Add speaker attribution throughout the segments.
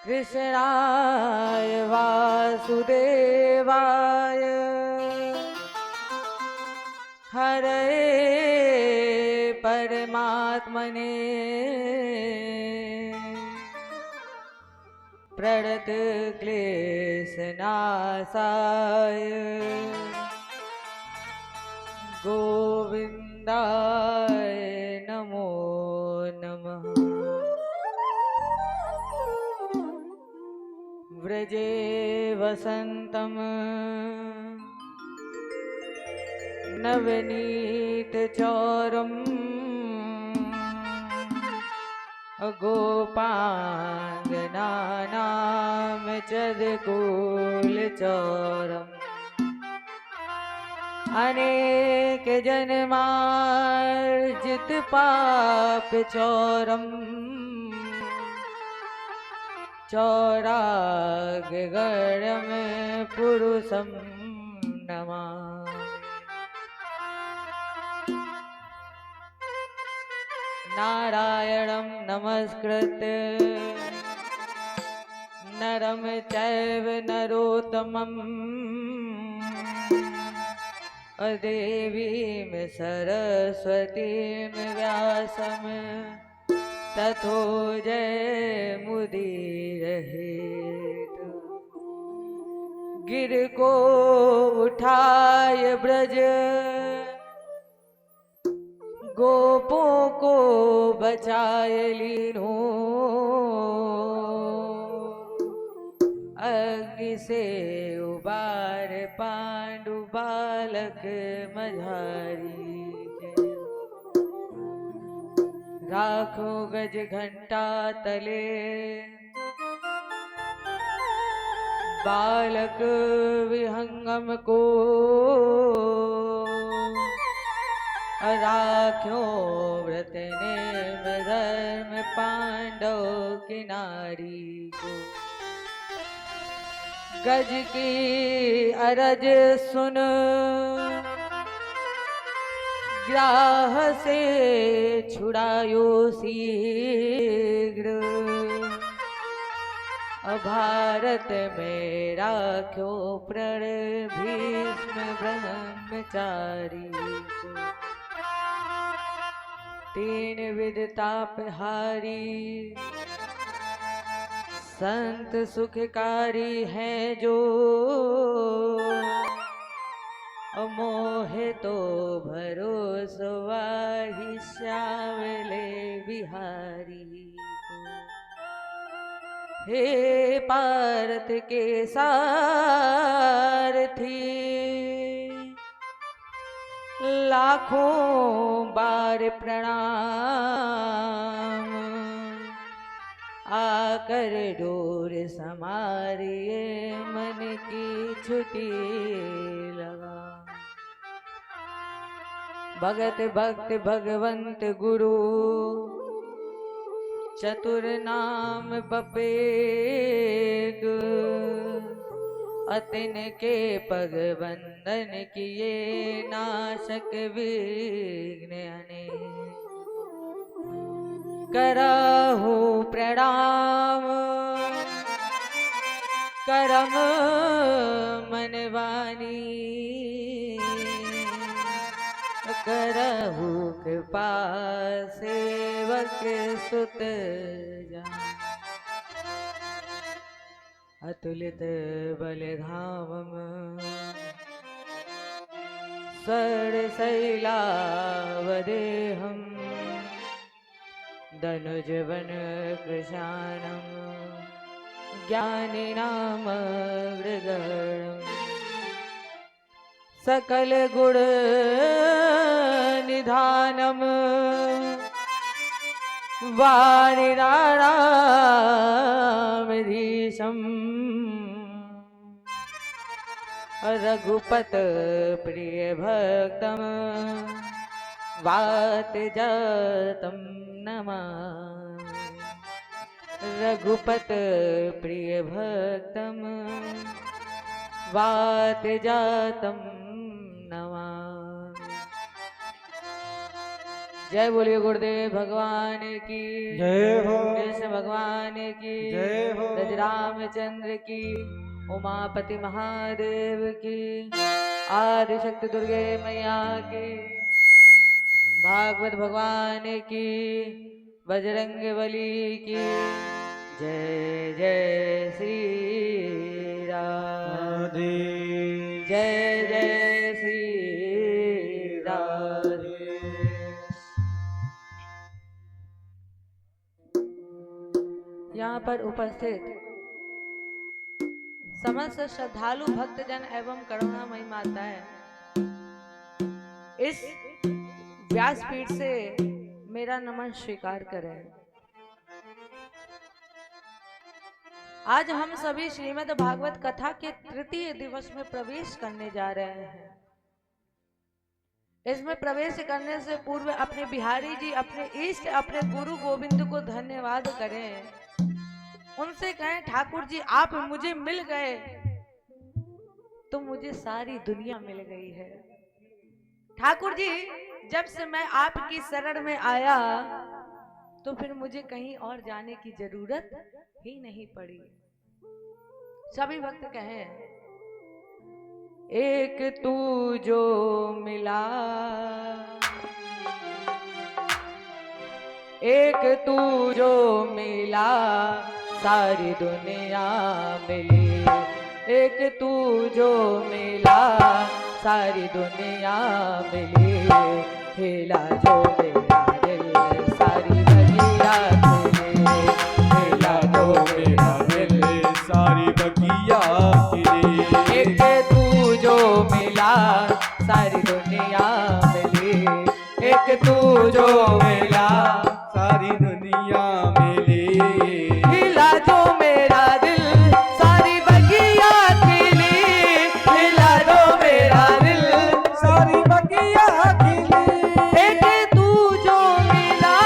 Speaker 1: कृष्णाय वासुदेवाय हरे परमात्मने प्रणतक्लेशनाशाय गोविन्दाय नमो नमः। व्रजे वसन्तं नवनीतचौरम् गोपाङ्गनानां चरकुलचौरम् अनेकजन्मार्जित पापचौरम् चौरागगणं पुरुषं नमामि। नारायणं नमस्कृत्य नरं चैव नरोत्तमं देवीं सरस्वतीं व्यासं ततो जयमुदीरयेत्। गिर को उठाय ब्रज गोपों को बचाय लीनो अग्नि से उबार पांडु बालक मझारी के। राखो गज घंटा तले बालक विहंगम को राख्यो व्रत ने धर्म पांडव की नारी को। गज की अरज सुन ग्राह से छुड़ायो शीघ्र भारत में राख्यो प्रण भीष्म ब्रह्मचारी को। तीन विध तापहारी संत सुखकारी हैं जो मोहे तो भरोसो वाहि श्यामले बिहारी को। हे पार्थ के सारथी लाखों बार प्रणाम आकर डोर समारिए मन की छुटी लगा। भगत भक्त भगवंत गुरु चतुर नाम बपेग अतिन के पग बंधन किए नाशक विघ्न अनेक। करहु प्रणाम करम मन वाणी करहु कृपा सेवक सुत जान। अतुलित बलधामम सरशैलावदेहम् धनुजवन कृशानं ज्ञानिनामृगणम् सकल गुण निधानम वारिरारामधीशम् रघुपत प्रिय भक्तम वातजातं नमामि। रघुपत प्रिय भक्तम वातजातं नमामि। जय बोलिए गुरुदेव भगवान की
Speaker 2: जय हो।
Speaker 1: कृष्ण भगवान की
Speaker 2: जय हो।
Speaker 1: ब्रज रामचंद्र की उमापति महादेव की आदि शक्ति दुर्गे मैया की भागवत भगवान की बजरंग बली की जय जय श्री राम जय जय श्री राम। यहाँ पर उपस्थित समस्त श्रद्धालु भक्तजन एवं करुणामयी माताएं इस व्यासपीठ से मेरा नमन स्वीकार करें। आज हम सभी श्रीमद् भागवत कथा के तृतीय दिवस में प्रवेश करने जा रहे हैं। इसमें प्रवेश करने से पूर्व अपने बिहारी जी, अपने इष्ट, अपने गुरु गोविंद को धन्यवाद करें। उनसे कहें ठाकुर जी आप मुझे मिल गए तो मुझे सारी दुनिया मिल गई है। ठाकुर जी जब से मैं आपकी शरण में आया तो फिर मुझे कहीं और जाने की जरूरत ही नहीं पड़ी। सभी भक्त कहें एक तू जो मिला, एक तू जो मिला सारी दुनिया मिली, एक तू जो मिला सारी दुनिया मिली, हिला जो मेरा दिल सारी बगिया खिली, हिला जो मेरा दिल
Speaker 2: सारी बगिया खिली।
Speaker 1: एक तू जो मिला सारी दुनिया मिली, एक तू जो मिला
Speaker 2: सारी दुनिया मिली,
Speaker 1: हिला जो मेरा दिल सारी बगिया खिली, हिला जो मेरा दिल
Speaker 2: सारी बगिया खिली।
Speaker 1: एक तू जो मिला,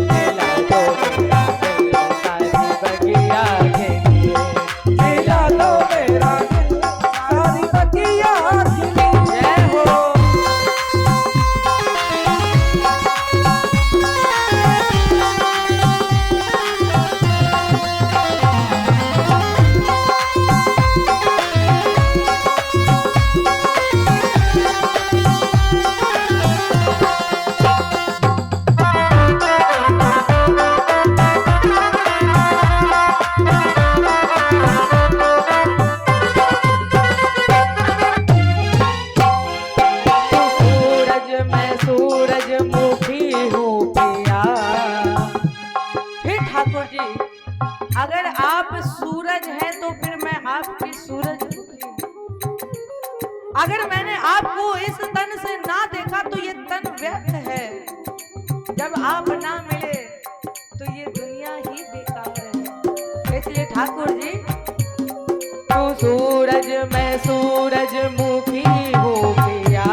Speaker 1: हिला जो मेरा दिल सारी बगिया खिली,
Speaker 2: हिला तो मेरा दिल सारी बगिया खिली।
Speaker 1: जय हो। सूरज मैं सूरजमुखी हूँ पिया। हे ठाकुर जी अगर आप सूरज हैं तो फिर मैं आपकी सूरजमुखी हूँ। अगर मैंने आपको इस तन से ना देखा तो ये तन व्यर्थ है। जब आप ना मिले तो ये दुनिया ही बेकार है। इसलिए ठाकुर जी तू सूरज मैं सूरजमुखी हूँ पिया,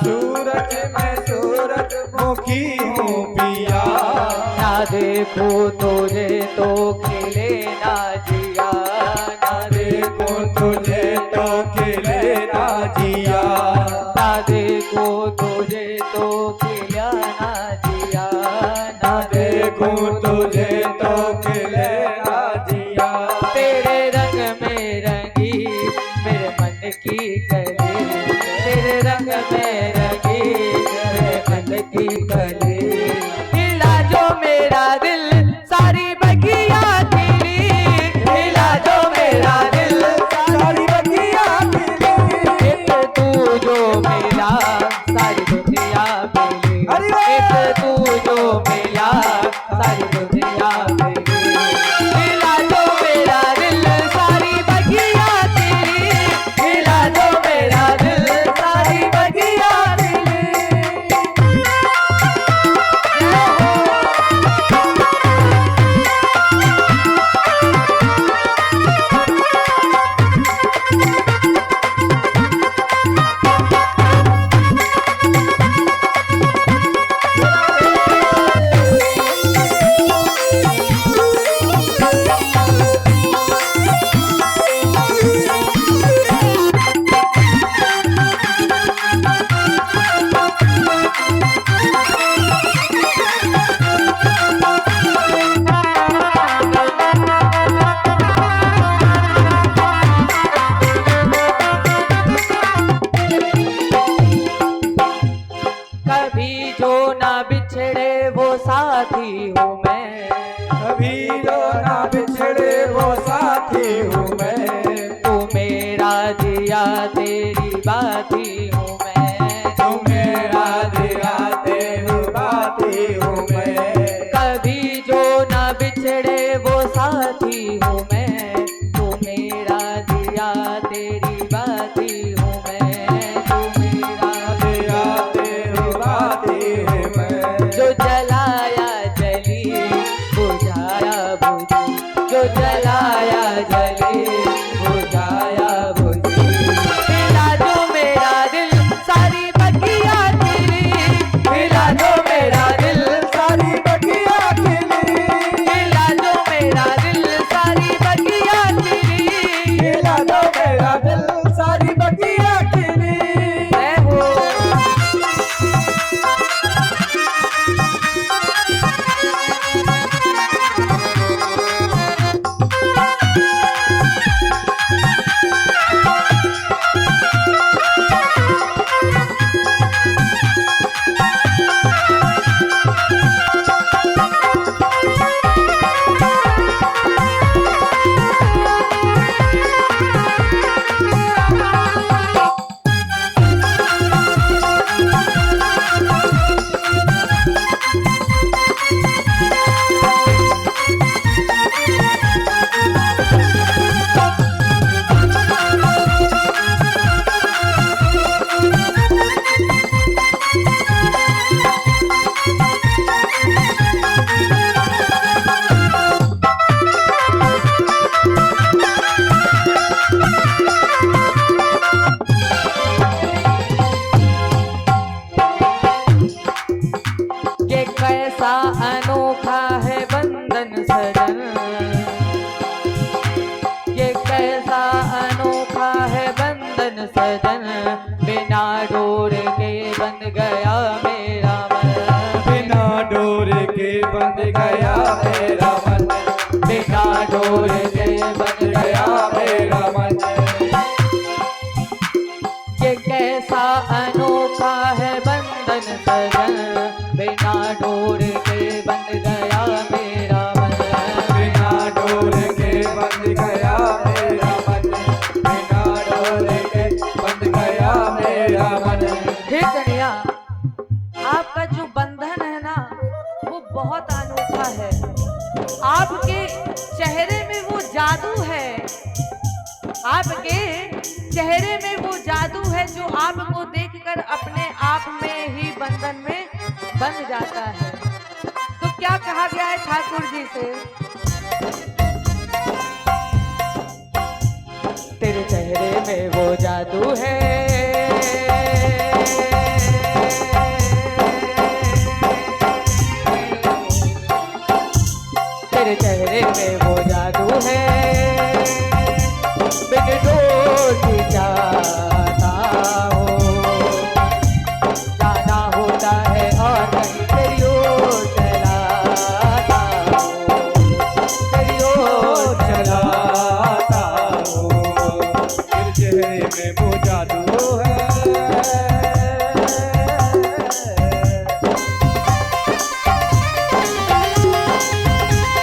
Speaker 2: सूरज मैं सूरजमुखी हूँ पिया।
Speaker 1: ना देखो तुझे तो खिले ना जिया, ना देखो
Speaker 2: तुझे तो खिले ना जिया,
Speaker 1: ना देखो तुझे तो खिला ना जिया, ना
Speaker 2: देखो तुझे तो खिले ना जिया।
Speaker 1: तेरे रंग में रंगी मेरे मन की कली, तेरे रंग में रंगी मेरे मन की कली, हिला जो मेरा दिल सारी बगिया खिली, हिला जो मेरा दिल
Speaker 2: सारी बगिया खिली।
Speaker 1: एक तू जो मिला सारी दुनिया मिली,
Speaker 2: अरे वाह!
Speaker 1: एक तू जो मिला सारी दुनिया मिली, हिला जो मेरा दिल सारी बगिया तेरी, हिला जो मेरा साथी हूँ मैं।
Speaker 2: कभी जो ना बिछड़े वो साथी हूँ मैं।
Speaker 1: तू मेरा दिया तेरी बाती हूँ मैं।
Speaker 2: तू मेरा दिया तेरी बाती हूँ मैं।
Speaker 1: कभी जो ना बिछड़े वो साथी हूँ मैं। तू मेरा दिया तेरी बाती हूँ मैं। तू मेरा
Speaker 2: दिया तेरी बाती हूँ मैं।
Speaker 1: जो जलाया जली बुझाया बुझी। जो जलाया जली बुझाया बुझी। मिला जो मेरा दिल सारी बगिया तेरी। मिला जो मेरा दिल
Speaker 2: सारी बगिया खिली।
Speaker 1: मिला जो मेरा दिल सारी बगिया तेरी।
Speaker 2: मिला जो मेरा दिल सारी बगिया खिली।
Speaker 1: मैं हूँ ये कैसा अनोखा है बंधन सजन। ये कैसा अनोखा है बंधन सजन। बिना डोर के बंध गया मेरा मन।
Speaker 2: बिना डोर के बंध गया मेरा मन।
Speaker 1: बिना डोर के बंध गया मेरा मन। ये कैसा अनोखा है बंधन सजन। बिना डोर के बंध गया मेरा मन।
Speaker 2: बिना डोर के बंध गया मेरा मन। बिना डोर के बंध गया मेरा मन।
Speaker 1: हे कन्हैया, आपका जो बंधन है ना वो बहुत अनोखा है। आपके चेहरे में वो जादू है। आपके चेहरे में वो जादू है जो आपको देखकर अपने आप में ही बंधन में बंध जाता है। तो क्या कहा गया है ठाकुर जी से? तेरे चेहरे में वो जादू है। तेरे चेहरे में वो जादू है। बिन डोर जाता हो जाना होता है और कहीं तेरी ओर चलाता हो। तेरी ओर
Speaker 2: चलाता हूँ। तेरे चेहरे में वो जादू है।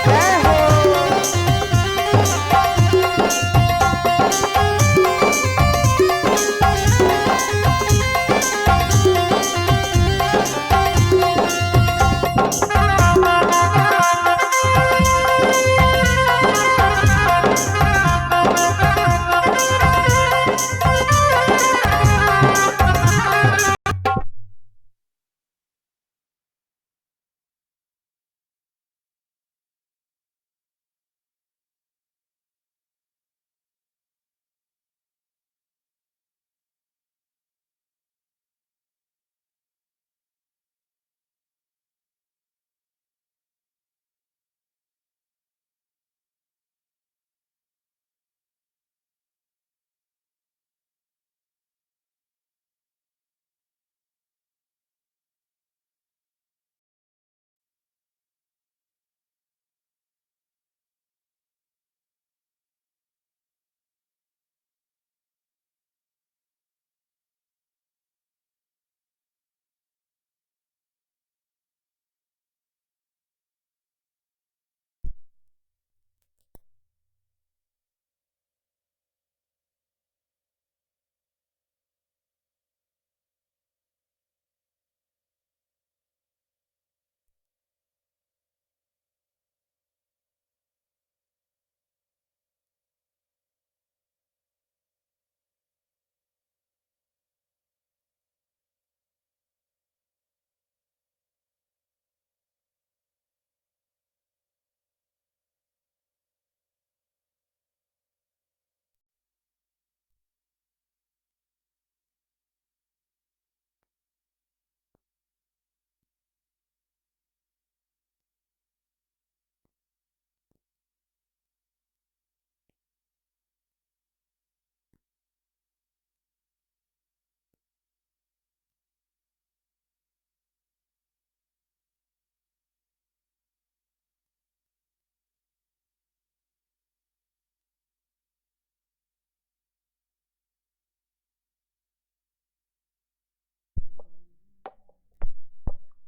Speaker 1: मैं हूँ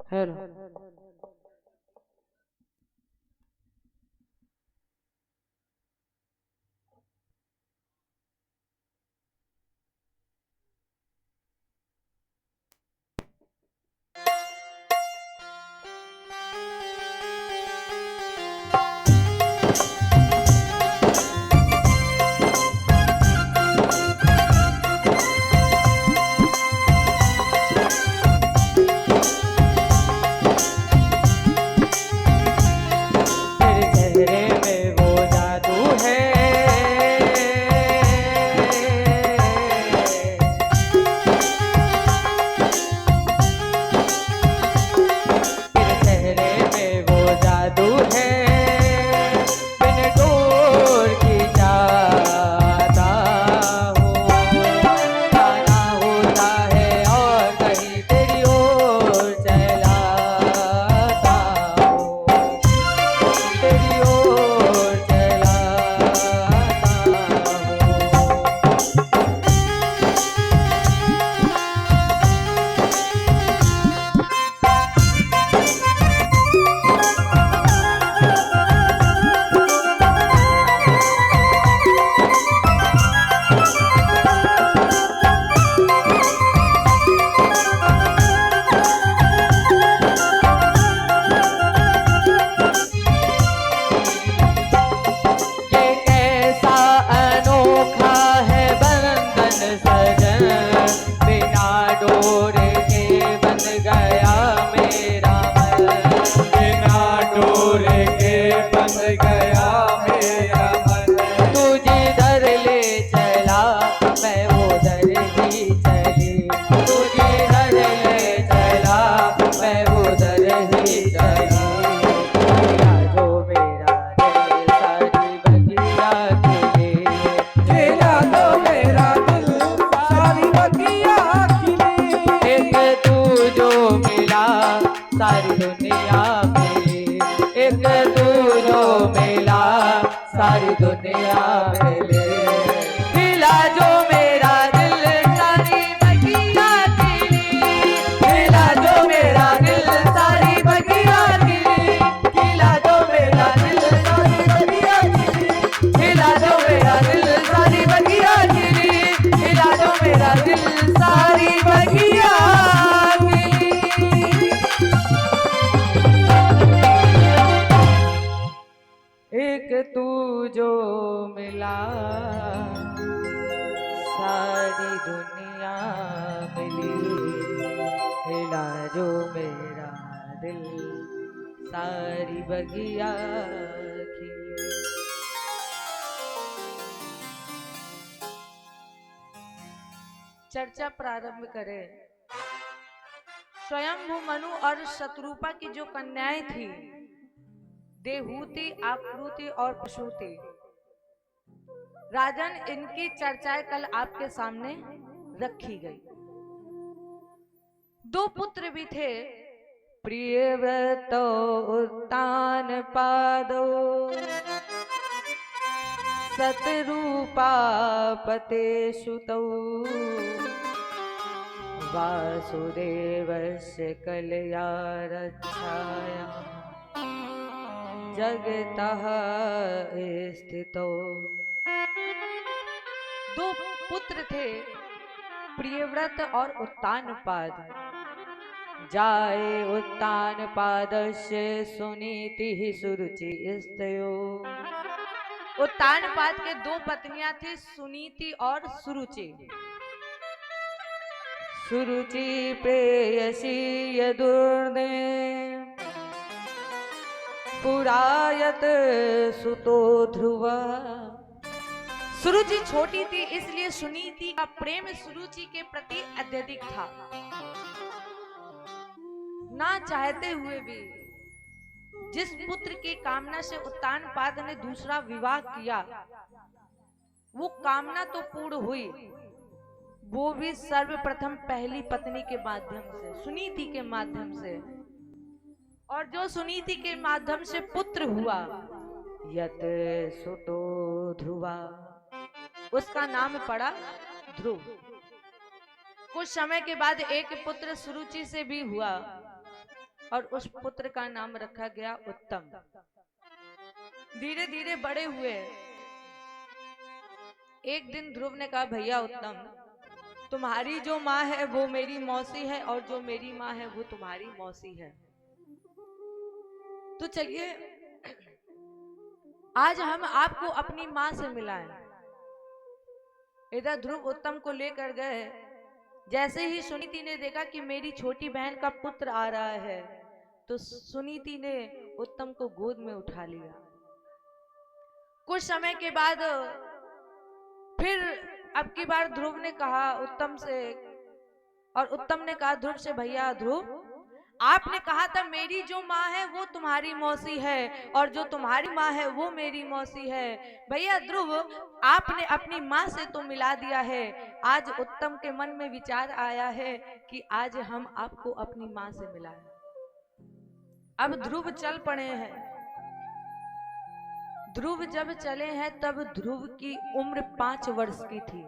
Speaker 1: हेलो। सारी दुनिया मिली, एक तू जो मिला सारी दुनिया मिली। मिला जो मेरा दिल सारी बगिया खिली, मिला जो मेरा दिल सारी बगिया खिली, मिला जो मेरा दिल सारी बगिया खिली, मिला जो मेरा दिल सारी बगिया खिली, मिला जो मेरा दिल सारी बगिया। एक तू जो मिला सारी दुनिया मिली, हिला जो मेरा दिल सारी बगिया खिली। चर्चा प्रारंभ करें। स्वयंभू मनु और शत्रुपा की जो कन्याएं थी, देहूति, आकृति और पशुति, राजन इनकी चर्चाएं कल आपके सामने रखी गई। दो पुत्र भी थे, प्रियव्रतो उत्तान पादो, शतरूपा पते सुतौ, वासुदेवस्य कलया रक्षाया जगतः स्थितो। दो पुत्र थे, प्रियव्रत और उत्तानपाद। जाए उत्तानपादस्य सुनीति सुरुचि स्तयो। उत्तानपाद के दो पत्नियां थी, सुनीति और सुरुचि। सुरुचि प्रेयसी यदुर्ने पुरायत सुतो ध्रुवा। सुरुचि छोटी थी, इसलिए सुनीति का प्रेम सुरुचि के प्रति अत्यधिक था। ना चाहते हुए भी जिस पुत्र की कामना से उत्तानपाद ने दूसरा विवाह किया, वो कामना तो पूर्ण हुई, वो भी सर्वप्रथम पहली पत्नी के माध्यम से, सुनीति के माध्यम से। और जो सुनीति के माध्यम से पुत्र हुआ, यत सुतो ध्रुवा, उसका नाम पड़ा ध्रुव। कुछ समय के बाद एक पुत्र सुरुचि से भी हुआ, और उस पुत्र का नाम रखा गया उत्तम। धीरे धीरे बड़े हुए। एक दिन ध्रुव ने कहा, भैया उत्तम, तुम्हारी जो माँ है वो मेरी मौसी है और जो मेरी माँ है वो तुम्हारी मौसी है। तो चलिए आज हम आपको अपनी माँ से मिलाएं। इधर ध्रुव उत्तम को लेकर गए। जैसे ही सुनीति ने देखा कि मेरी छोटी बहन का पुत्र आ रहा है, तो सुनीति ने उत्तम को गोद में उठा लिया। कुछ समय के बाद फिर अब की बार ध्रुव ने कहा उत्तम से, और उत्तम ने कहा ध्रुव से, भैया ध्रुव, आपने कहा था मेरी जो माँ है वो तुम्हारी मौसी है और जो तुम्हारी माँ है वो मेरी मौसी है। भैया ध्रुव, आपने अपनी माँ से तो मिला दिया है। आज उत्तम के मन में विचार आया है कि आज हम आपको अपनी माँ से मिलाएं। अब ध्रुव चल पड़े हैं। ध्रुव जब चले हैं तब ध्रुव की उम्र 5 वर्ष की थी।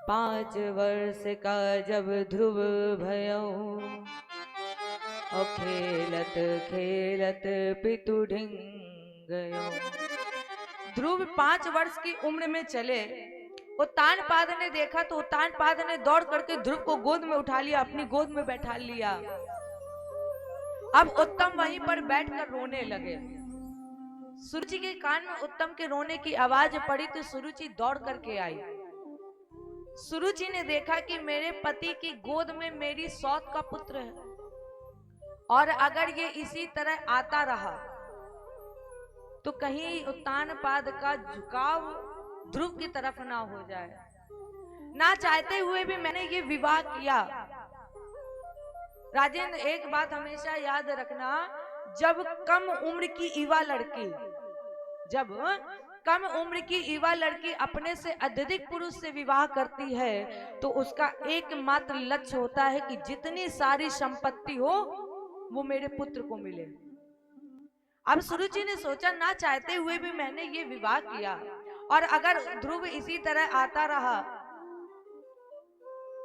Speaker 1: 5 वर्ष का जब ध्रुव भयो, और खेलत खेलत पितु ढिंग गयो। ध्रुव 5 वर्ष की उम्र में चले। उत्तानपाद ने देखा तो उत्तानपाद ने दौड़ करके ध्रुव को गोद में उठा लिया, अपनी गोद में बैठा लिया। अब उत्तम वहीं पर बैठकर रोने लगे। सुरुचि के कान में उत्तम के रोने की आवाज पड़ी तो सुरुचि दौड़ करके आई। सुरुचि ने देखा कि मेरे पति की गोद में मेरी सौत का पुत्र है, और अगर ये इसी तरह आता रहा तो कहीं उत्तानपाद का झुकाव ध्रुव की तरफ ना हो जाए। ना चाहते हुए भी मैंने ये विवाह किया। राजेंद्र, एक बात हमेशा याद रखना, जब कम उम्र की युवा लड़की अपने से अत्यधिक पुरुष से विवाह करती है तो उसका एकमात्र लक्ष्य होता है कि जितनी सारी संपत्ति हो वो मेरे पुत्र को मिले। अब सुरुचि ने सोचा, ना चाहते हुए भी मैंने ये विवाह किया, और अगर ध्रुव इसी तरह आता रहा,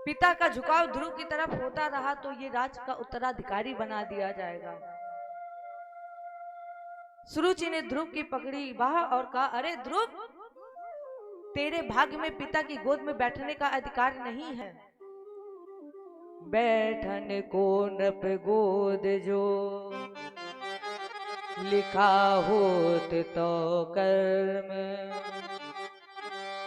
Speaker 1: पिता का झुकाव ध्रुव की तरफ होता रहा, तो ये राज का उत्तराधिकारी बना दिया जाएगा। सुरुचि ने ध्रुव की पकड़ी बाह और कहा, अरे ध्रुव, तेरे भाग्य में पिता की गोद में बैठने का अधिकार नहीं है। बैठन को नृप गोद जो लिखा होत तो कर्म,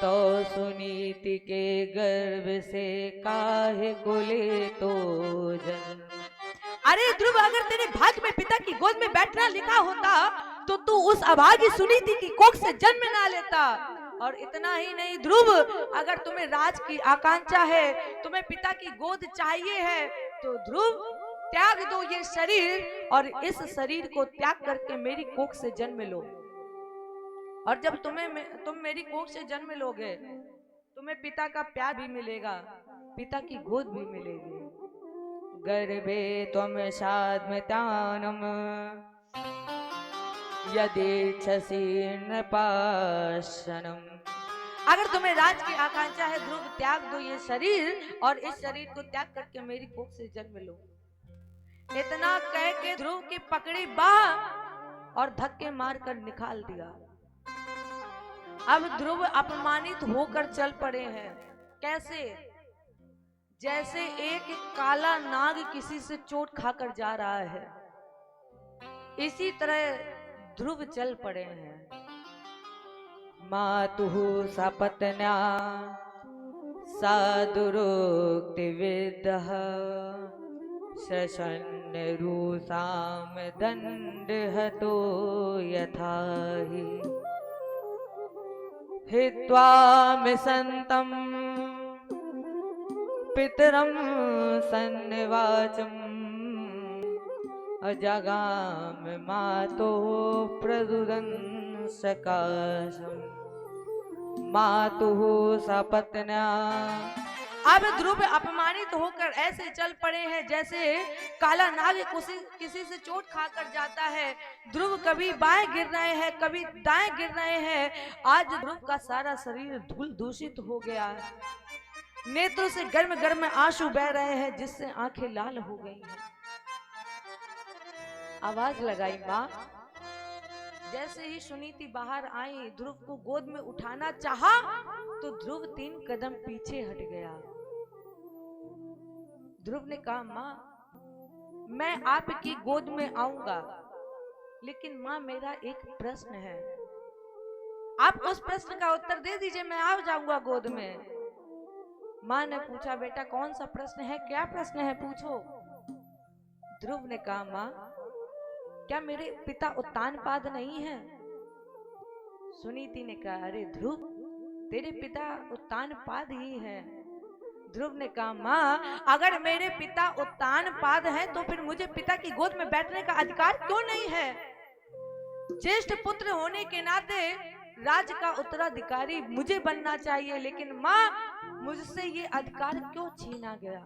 Speaker 1: तो सुनीति के गर्भ से काहे को ले तो जन्म। अरे ध्रुव, अगर तेरे भाग्य में पिता की गोद में बैठना लिखा होता तो तू उस अभागी सुनीति की कोख से जन्म ना लेता। और इतना ही नहीं ध्रुव, अगर तुम्हें राज की आकांक्षा है, तुम्हें पिता की गोद चाहिए है, तो ध्रुव त्याग दो ये शरीर और इस शरीर को त्याग करके मेरी कोख से जन्म लो। और जब तुम मेरी कोख से जन्म लोगे, तुम्हें पिता का प्यार भी मिलेगा, पिता की गोद भी मिलेगी। गर्भे त्वम साधमतानम यदेच्छसि नृपाशनम। अगर तुम्हें राज की आकांक्षा है ध्रुव, त्याग दो ये शरीर और इस शरीर को त्याग करके मेरी कोख से जन्म लो। इतना कह के ध्रुव की पकड़ी बाह और धक्के मारकर निकाल दिया। अब ध्रुव अपमानित होकर चल पड़े हैं। कैसे? जैसे एक काला नाग किसी से चोट खाकर जा रहा है, इसी तरह ध्रुव चल पड़े हैं। मातुः सपत्न्या सादुरोक्ति विदः शशन्न रूसाम दंड हतो यथाहि हित्वा संतम पितरम सन्निवाचम अजगाम मातो प्रदुदन सकाशम मातुः सपत्न्या। अब ध्रुव अपमानित होकर ऐसे चल पड़े हैं जैसे काला नाग किसी से चोट खाकर जाता है। ध्रुव कभी बाएं गिर रहे हैं, कभी दाएं गिर रहे हैं। आज ध्रुव का सारा शरीर धूल दूषित हो गया है। नेत्रों से गर्म गर्म आंसू बह रहे हैं जिससे आंखें लाल हो गई हैं। आवाज लगाई माँ। जैसे ही सुनीति बाहर आई, ध्रुव को गोद में उठाना चाहा तो ध्रुव 3 कदम पीछे हट गया। ध्रुव ने कहा माँ मैं आपकी गोद में आऊंगा, लेकिन माँ मेरा एक प्रश्न है, आप उस प्रश्न का उत्तर दे दीजिए, मैं आ जाऊंगा गोद में। माँ ने पूछा बेटा कौन सा प्रश्न है, क्या प्रश्न है, पूछो। ध्रुव ने कहा माँ क्या मेरे पिता उत्तानपाद नहीं है? सुनीति ने कहा अरे ध्रुव तेरे पिता उत्तानपाद ही हैं। ध्रुव ने कहा माँ अगर मेरे पिता उत्तानपाद हैं तो फिर मुझे पिता की गोद में बैठने का अधिकार क्यों नहीं है? ज्येष्ठ पुत्र होने के नाते राज्य का उत्तराधिकारी मुझे बनना चाहिए, लेकिन माँ मुझसे ये अधिकार क्यों छीना गया?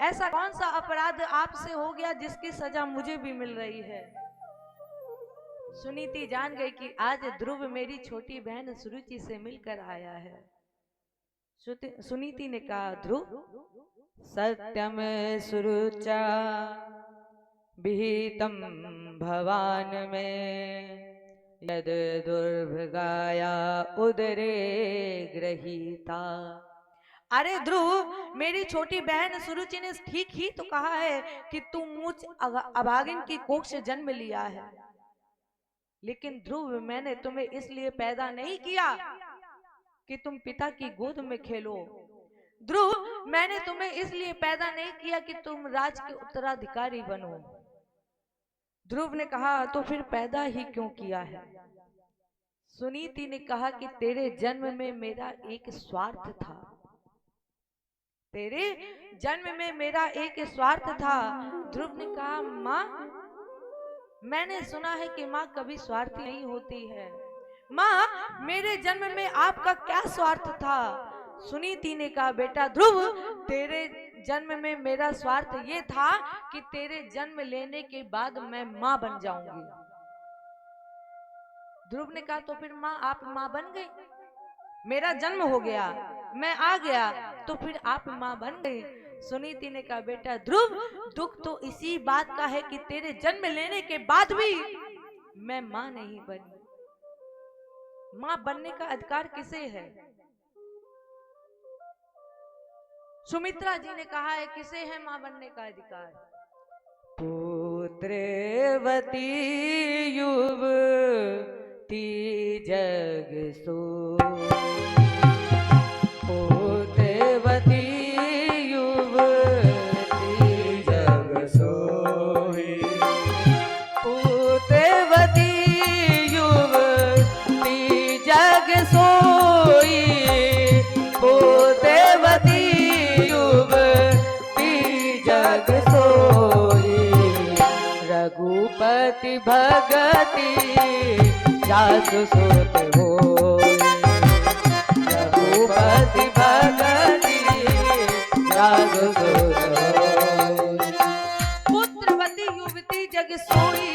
Speaker 1: ऐसा कौन सा अपराध आपसे हो गया जिसकी सजा मुझे भी मिल रही है? सुनीति जान गई कि आज ध्रुव मेरी छोटी बहन सुरुचि से मिलकर आया है। सुनीति ने कहा ध्रुव सत्यम सुरुचा विहितम भवान में यद दुर्भगाया उदरे ग्रहीता। अरे ध्रुव मेरी छोटी बहन सुरुचि ने ठीक ही तो कहा है कि तू मुझ अभागिन की कोख से जन्म लिया है, लेकिन ध्रुव मैंने तुम्हें इसलिए पैदा नहीं किया कि तुम पिता की गोद में खेलो। ध्रुव मैंने तुम्हें इसलिए पैदा नहीं किया कि तुम राज के उत्तराधिकारी बनो। ध्रुव ने कहा तो फिर पैदा ही क्यों किया है? सुनीति ने कहा कि तेरे जन्म में मेरा एक स्वार्थ था, तेरे जन्म में मेरा एक स्वार्थ था। ध्रुव ने कहा माँ मैंने सुना है कि माँ कभी स्वार्थी नहीं होती है, माँ मेरे जन्म में आपका क्या स्वार्थ था? सुनीति ने कहा बेटा ध्रुव तेरे जन्म में मेरा स्वार्थ ये था कि तेरे जन्म लेने के बाद मैं माँ बन जाऊंगी। ध्रुव ने कहा तो फिर माँ आप माँ बन गई, मेरा जन्म हो गया, मैं आ गया, तो फिर आप माँ बन गई। सुनीति ने कहा बेटा ध्रुव दुख तो इसी बात का है कि तेरे जन्म लेने के बाद भी मैं माँ नहीं बनी। माँ बनने का अधिकार किसे है? सुमित्रा जी ने कहा है किसे है माँ बनने का अधिकार?
Speaker 2: पुत्रवती युवती जग सो, पुत्रवती युवती जग सोई, पुत्रवती युवती जग सोई, पुत्रवती युवती जग सोई, रघुपति भगति जासु सुत होय, रघुपति भगति जासु सुत होय।
Speaker 1: पुत्रवती युवती जग सोई,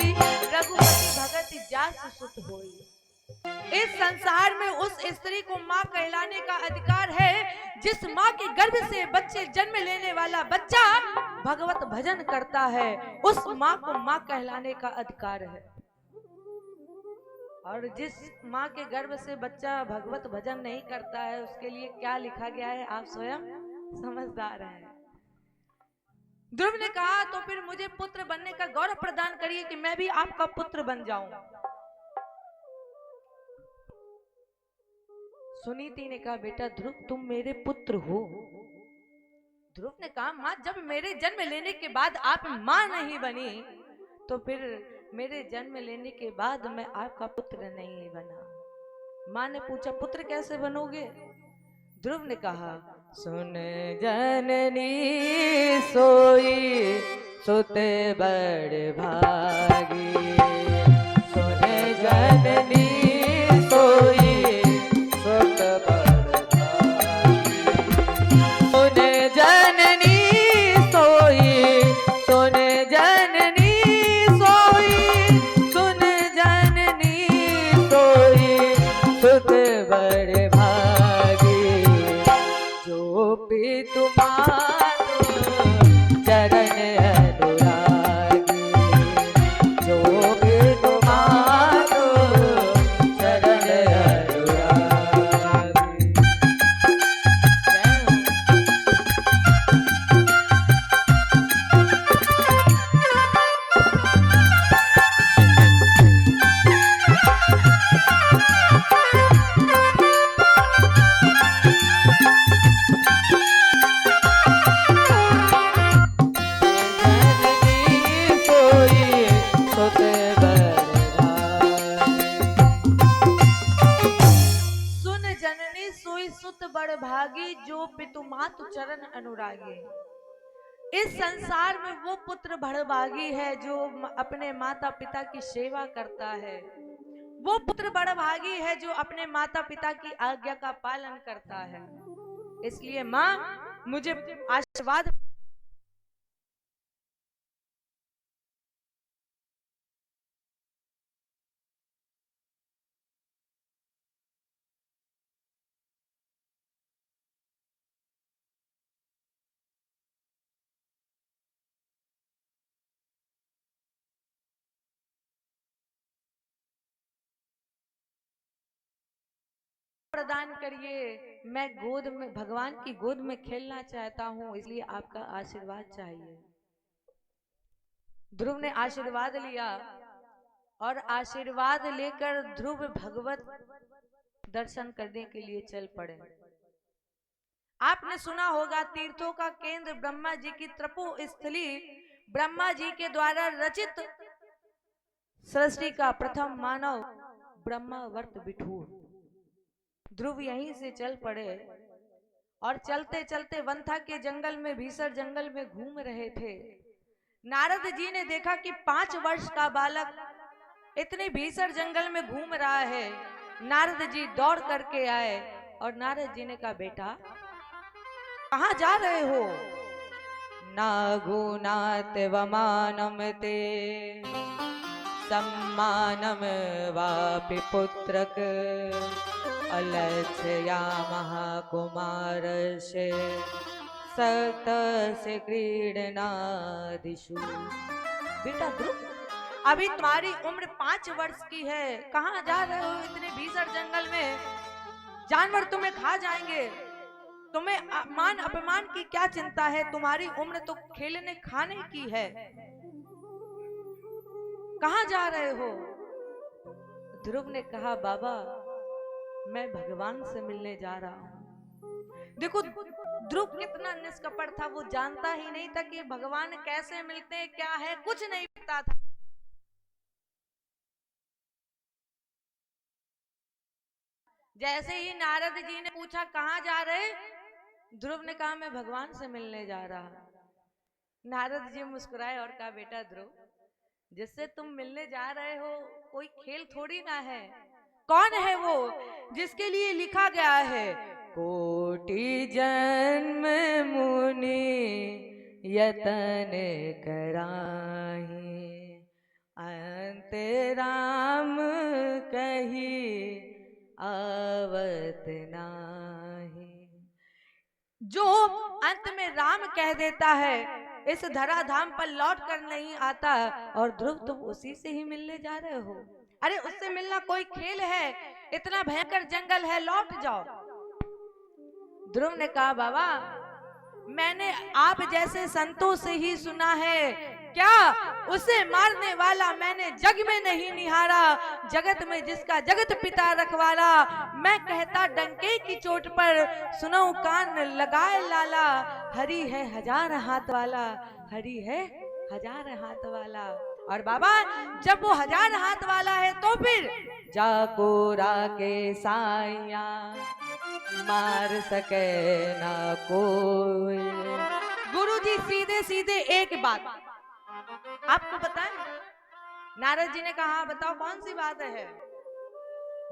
Speaker 1: रघुपति भगति जासु सुत होई। इस संसार में उस स्त्री को माँ कहलाने का अधिकार है जिस माँ के गर्भ से बच्चे जन्म लेने वाला बच्चा भगवत भजन करता है, उस माँ को माँ कहलाने का अधिकार है। और जिस माँ के गर्भ से बच्चा भगवत भजन नहीं करता है उसके लिए क्या लिखा गया है आप स्वयं समझदार हैं। ध्रुव ने कहा तो फिर मुझे पुत्र बनने का गौरव प्रदान करिए कि मैं भी आपका पुत्र बन जाऊं। सुनीति ने कहा बेटा ध्रुव तुम मेरे पुत्र हो। ध्रुव ने कहा माँ जब मेरे जन्म लेने के बाद आप माँ नहीं बनी तो फिर मेरे जन्म लेने के बाद मैं आपका पुत्र नहीं बना। माँ ने पूछा पुत्र कैसे बनोगे? ध्रुव ने कहा
Speaker 2: सुन जननी सोई सुत बड़ भागी, सुन जननी सोई सुत बड़ भागी, सुन जननी सोई, सुन जननी सोई, सुन जननी सोई सुत बड़ भागी, जो भी तुम्हारो चरण अनुरागी,
Speaker 1: बड़भागी जो पितुमातु चरण अनुरागी। इस संसार में वो पुत्र बड़भागी है जो अपने माता पिता की सेवा करता है। वो पुत्र बड़भागी है जो अपने माता पिता की आज्ञा का पालन करता है। इसलिए माँ मुझे आशीर्वाद प्रदान करिए। मैं गोद में भगवान की गोद में खेलना चाहता हूँ, इसलिए आपका आशीर्वाद चाहिए। ध्रुव ने आशीर्वाद लिया और आशीर्वाद लेकर ध्रुव भगवत दर्शन करने के लिए चल पड़े। आपने सुना होगा तीर्थों का केंद्र ब्रह्मा जी की तपो स्थली, ब्रह्मा जी के द्वारा रचित सृष्टि का प्रथम मानव ब्रह्मावर्त बिठूर। ध्रुव यहीं से चल पड़े और चलते चलते वंथा के जंगल में, भीषण जंगल में घूम रहे थे। नारद जी ने देखा कि 5 वर्ष का बालक इतने भीषण जंगल में घूम रहा है। नारद जी दौड़ करके आए और नारद जी ने कहा, बेटा कहाँ जा रहे हो? नागुनात वमानम ते सम्मानम वापि पुत्रक अलक्षयामः कुमारस्य सतस्य क्रीडनादिषु। बेटा ध्रुव, अभी तुम्हारी उम्र 5 वर्ष की है, कहाँ जा रहे हो इतने भीषण जंगल में? जानवर तुम्हें खा जाएंगे। तुम्हें मान अपमान की क्या चिंता है? तुम्हारी उम्र तो खेलने खाने की है। कहाँ जा रहे हो? ध्रुव ने कहा, बाबा मैं भगवान से मिलने जा रहा हूँ। देखो ध्रुव कितना निष्कपट था, वो जानता ही नहीं था कि भगवान कैसे मिलते हैं, क्या है, कुछ नहीं पता था। जैसे ही नारद जी ने पूछा कहाँ जा रहे, ध्रुव ने कहा मैं भगवान से मिलने जा रहा। नारद जी मुस्कुराए और कहा, बेटा ध्रुव, जिससे तुम मिलने जा रहे हो कोई खेल थोड़ी ना है। कौन है वो जिसके लिए लिखा गया है, कोटि जन्म मुनि यतन कराही, अंत राम कही आवत नाही। जो अंत में राम कह देता है, इस धराधाम पर लौट कर नहीं आता। और ध्रुव तुम उसी से ही मिलने जा रहे हो? अरे उससे मिलना कोई खेल है? इतना भयंकर जंगल है, लौट जाओ। ध्रुव ने कहा, बाबा मैंने आप जैसे संतों से ही सुना है, क्या उसे मारने वाला मैंने जग में नहीं निहारा, जगत में जिसका जगत पिता रखवाला। मैं कहता डंके की चोट पर सुनो कान लगाए लाला, हरि है 1000 हाथ वाला, हरि है 1000 हाथ वाला। और बाबा जब वो 1000 हाथ वाला है तो फिर जाको राके साइया मार सके ना कोई। गुरुजी सीधे सीधे एक बात आपको बताएं। नारद जी ने कहा, बताओ कौन सी बात है?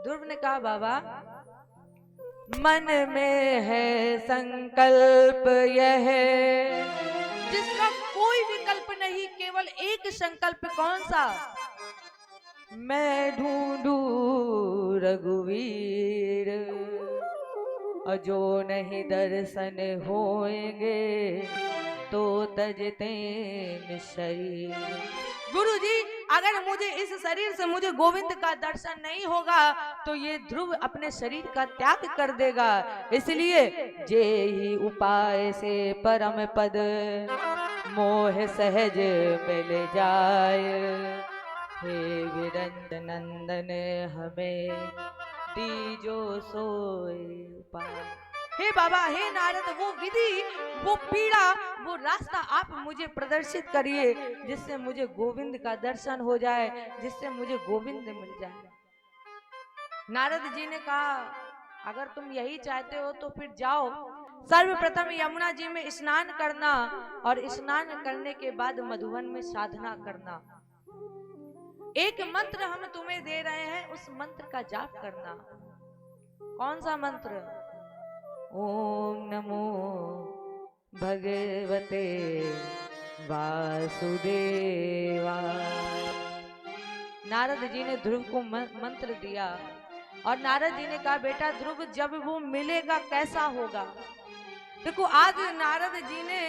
Speaker 1: ध्रुव ने कहा, बाबा मन में है संकल्प यह, जिसका कोई विकल्प नहीं, केवल एक संकल्प। कौन सा? मैं ढूंढू रघुवीर, और जो नहीं दर्शन होएंगे तो तजते शरीर। गुरुजी अगर मुझे इस शरीर से मुझे गोविंद का दर्शन नहीं होगा तो ये ध्रुव अपने शरीर का त्याग कर देगा। इसलिए जे ही उपाय से परम पद मोह सहज मिल जाए, हे विरंद नंदन हमें दीजो सोए उपाय। हे बाबा, हे नारद, वो विधि, वो पीड़ा, वो रास्ता आप मुझे प्रदर्शित करिए, जिससे मुझे गोविंद का दर्शन हो जाए, जिससे मुझे गोविंद मिल जाए। नारद जी ने कहा, अगर तुम यही चाहते हो तो फिर जाओ, सर्वप्रथम यमुना जी में स्नान करना और स्नान करने के बाद मधुवन में साधना करना। एक मंत्र हम तुम्हें दे रहे हैं, उस मंत्र का जाप करना। कौन सा मंत्र? ओम नमो भगवते वासुदेवाय। नारद जी ने ध्रुव को मंत्र दिया और नारद जी ने कहा बेटा ध्रुव जब वो मिलेगा कैसा होगा। देखो आज नारद जी ने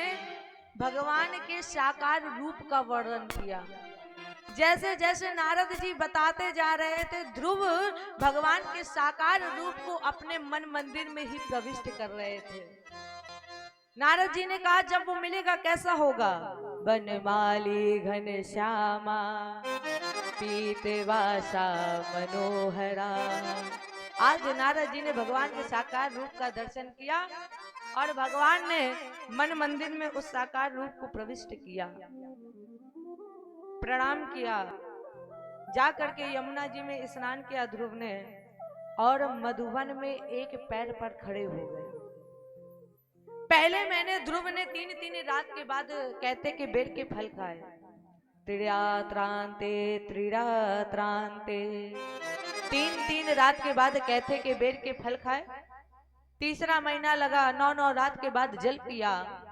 Speaker 1: भगवान के साकार रूप का वर्णन किया। जैसे जैसे नारद जी बताते जा रहे थे ध्रुव भगवान के साकार रूप को अपने मन मंदिर में ही प्रविष्ट कर रहे थे। नारद जी ने कहा जब वो मिलेगा कैसा होगा। बनमाली घन श्यामा पीतवासा मनोहरा। आज नारद जी ने भगवान के साकार रूप का दर्शन किया और भगवान ने मन मंदिर में उस साकार रूप को प्रविष्ट किया, प्रणाम किया। जा करके यमुना जी में स्नान किया ध्रुव ने और मधुवन में एक पैर पर खड़े हो गए। पहले मैंने ध्रुव ने 3 रात के बाद कहते कि बेर के फल खाए। त्रिरात्रांते त्रिरात्रांते 3 रात के बाद कहते कि बेर के फल खाए। तीसरा महीना लगा 9 रात के बाद जल पिया।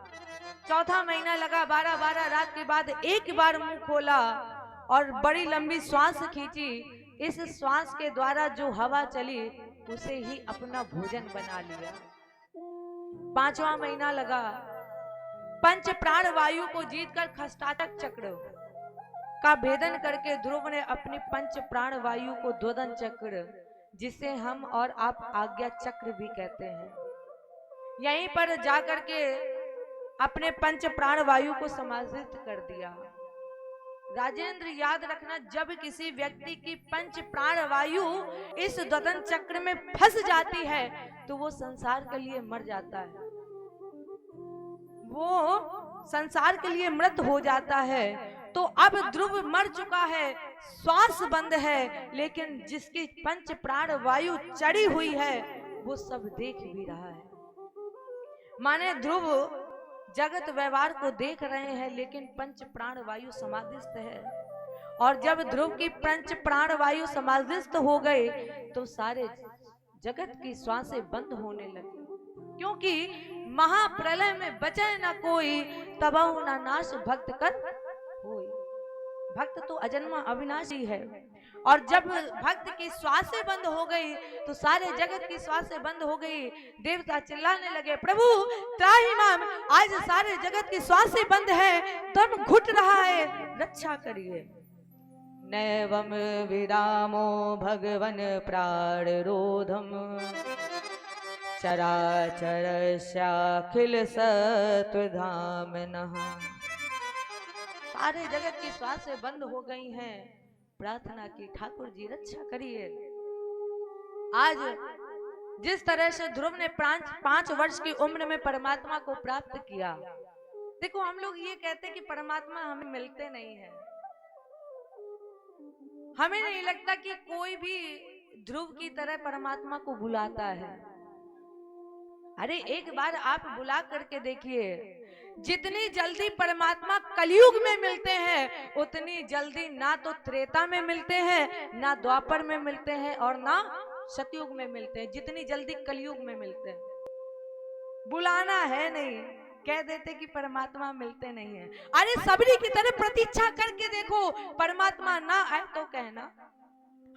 Speaker 1: चौथा महीना लगा 12 रात के बाद एक बार मुंह खोला और बड़ी लंबी श्वास खींची। इस श्वास के द्वारा जो हवा चली उसे ही अपना भोजन बना लिया। पांचवा महीना लगा, पंच प्राण वायु को जीतकर खष्टाटक चक्र का भेदन करके ध्रुव ने अपनी पंच प्राण वायु को द्वदन चक्र, जिसे हम और आप आज्ञा चक्र भी कहते हैं, यहीं पर जाकर के अपने पंच प्राण वायु को समाहित कर दिया। राजेंद्र याद रखना, जब किसी व्यक्ति की पंच प्राण वायु इस द्वदन चक्र में फंस जाती है तो वो संसार के लिए मर जाता है, वो संसार के लिए मृत हो जाता है। तो अब ध्रुव मर चुका है, श्वास बंद है, लेकिन जिसकी पंच प्राण वायु चढ़ी हुई है वो सब देख भी रहा है। माने ध्रुव जगत व्यवहार को देख रहे हैं लेकिन पंच प्राण वायु समाधिस्थ है। और जब ध्रुव की पंच प्राण वायु समाधिस्थ हो गए तो सारे जगत की श्वासें बंद होने लगी, क्योंकि महाप्रलय में बचे न कोई, तबहु न नाश भक्त कर होई। भक्त तो अजन्मा अविनाशी है, और जब भक्त की श्वासें बंद हो गई तो सारे जगत की श्वासें बंद हो गई। देवता चिल्लाने लगे, प्रभु त्राहि माम, आज सारे जगत की श्वासें बंद है, दम घुट रहा है, रक्षा करिए। नैवम विरामो भगवन प्राण रोधम चराचरस्याखिल सत्वधामनः। सारे जगत की श्वासें बंद हो गई हैं, प्रार्थना की ठाकुर जी रक्षा करिए। आज जिस तरह से ध्रुव ने 5 वर्ष की उम्र में परमात्मा को प्राप्त किया। देखो हम लोग ये कहते हैं कि परमात्मा हमें मिलते नहीं है, हमें नहीं लगता कि कोई भी ध्रुव की तरह परमात्मा को बुलाता है। अरे एक बार आप बुला करके देखिए, जितनी जल्दी परमात्मा कलयुग में मिलते हैं उतनी जल्दी ना तो त्रेता में मिलते हैं, ना द्वापर में मिलते हैं, और ना सतयुग में मिलते हैं। जितनी जल्दी कलयुग में मिलते हैं, बुलाना है नहीं, कह देते कि परमात्मा मिलते नहीं है। अरे सबरी की तरह प्रतीक्षा करके देखो, परमात्मा ना आए तो कहना।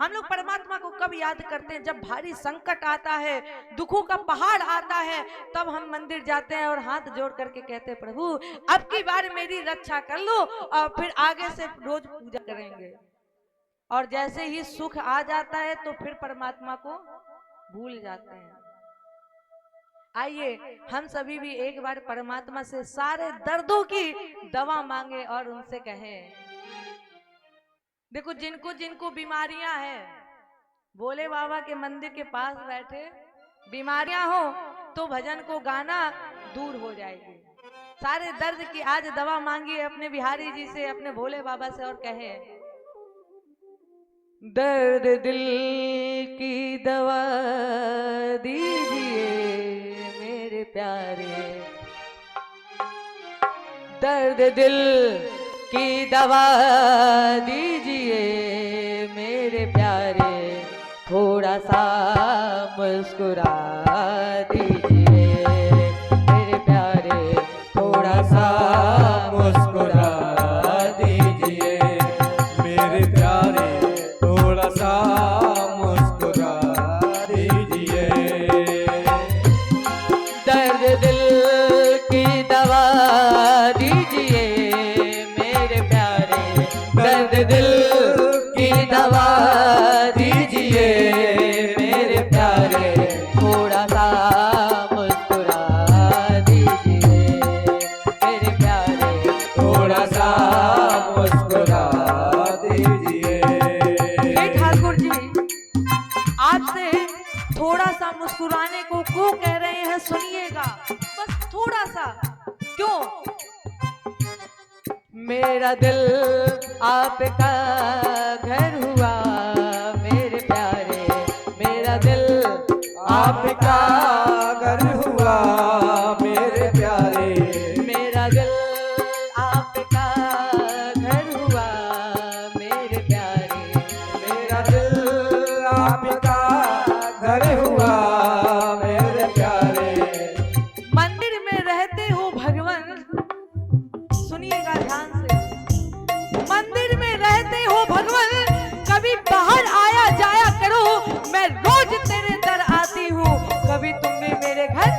Speaker 1: हम लोग परमात्मा को कब याद करते हैं? जब भारी संकट आता है, दुखों का पहाड़ आता है, तब हम मंदिर जाते हैं और हाथ जोड़ करके कहते हैं, प्रभु अब की बार मेरी रक्षा कर लो, और फिर आगे से रोज पूजा करेंगे। और जैसे ही सुख आ जाता है तो फिर परमात्मा को भूल जाते हैं। आइए हम सभी भी एक बार परमात्मा से सारे दर्दों की दवा मांगे और उनसे कहें, देखो जिनको जिनको बीमारियां हैं, भोले बाबा के मंदिर के पास बैठे, बीमारियां हो तो भजन को गाना दूर हो जाएगी। सारे दर्द की आज दवा मांगिए अपने बिहारी जी से, अपने भोले बाबा से, और कहें दर्द दिल की दवा दीजिए मेरे प्यारे, दर्द दिल की दवा दीजिए मेरे प्यारे, थोड़ा सा मुस्कुरा दीजिए मेरे प्यारे, थोड़ा सा
Speaker 2: मुस्कुरा दीजिए मेरे प्यारे, थोड़ा सा मुस्कुरा दीजिए।
Speaker 1: दर्द दिल की दवा दीजिए मेरे प्यारे, दर्द दिल की दवा दीजिए मेरे प्यारे, थोड़ा सा मुस्कुरा दीजिए मेरे प्यारे,
Speaker 2: थोड़ा सा मुस्कुरा दीजिए।
Speaker 1: हे ठाकुर जी, आपसे थोड़ा सा मुस्कुराने को क्यों कह रहे हैं सुनिएगा, बस थोड़ा सा। क्यों? मेरा दिल आपका घर हुआ मेरे प्यारे, मेरा दिल
Speaker 2: आपका घर हुआ मेरे प्यारे,
Speaker 1: मेरा दिल आपका घर हुआ मेरे प्यारे,
Speaker 2: मेरा दिल आपका घर हुआ मेरे प्यारे।
Speaker 1: मंदिर में रहते हो भगवान, सुनिएगा ध्यान से, मंदिर में रहते हो भगवान, कभी बाहर आया जाया करो, मैं रोज तेरे दर आती हूँ, कभी तुम भी मेरे घर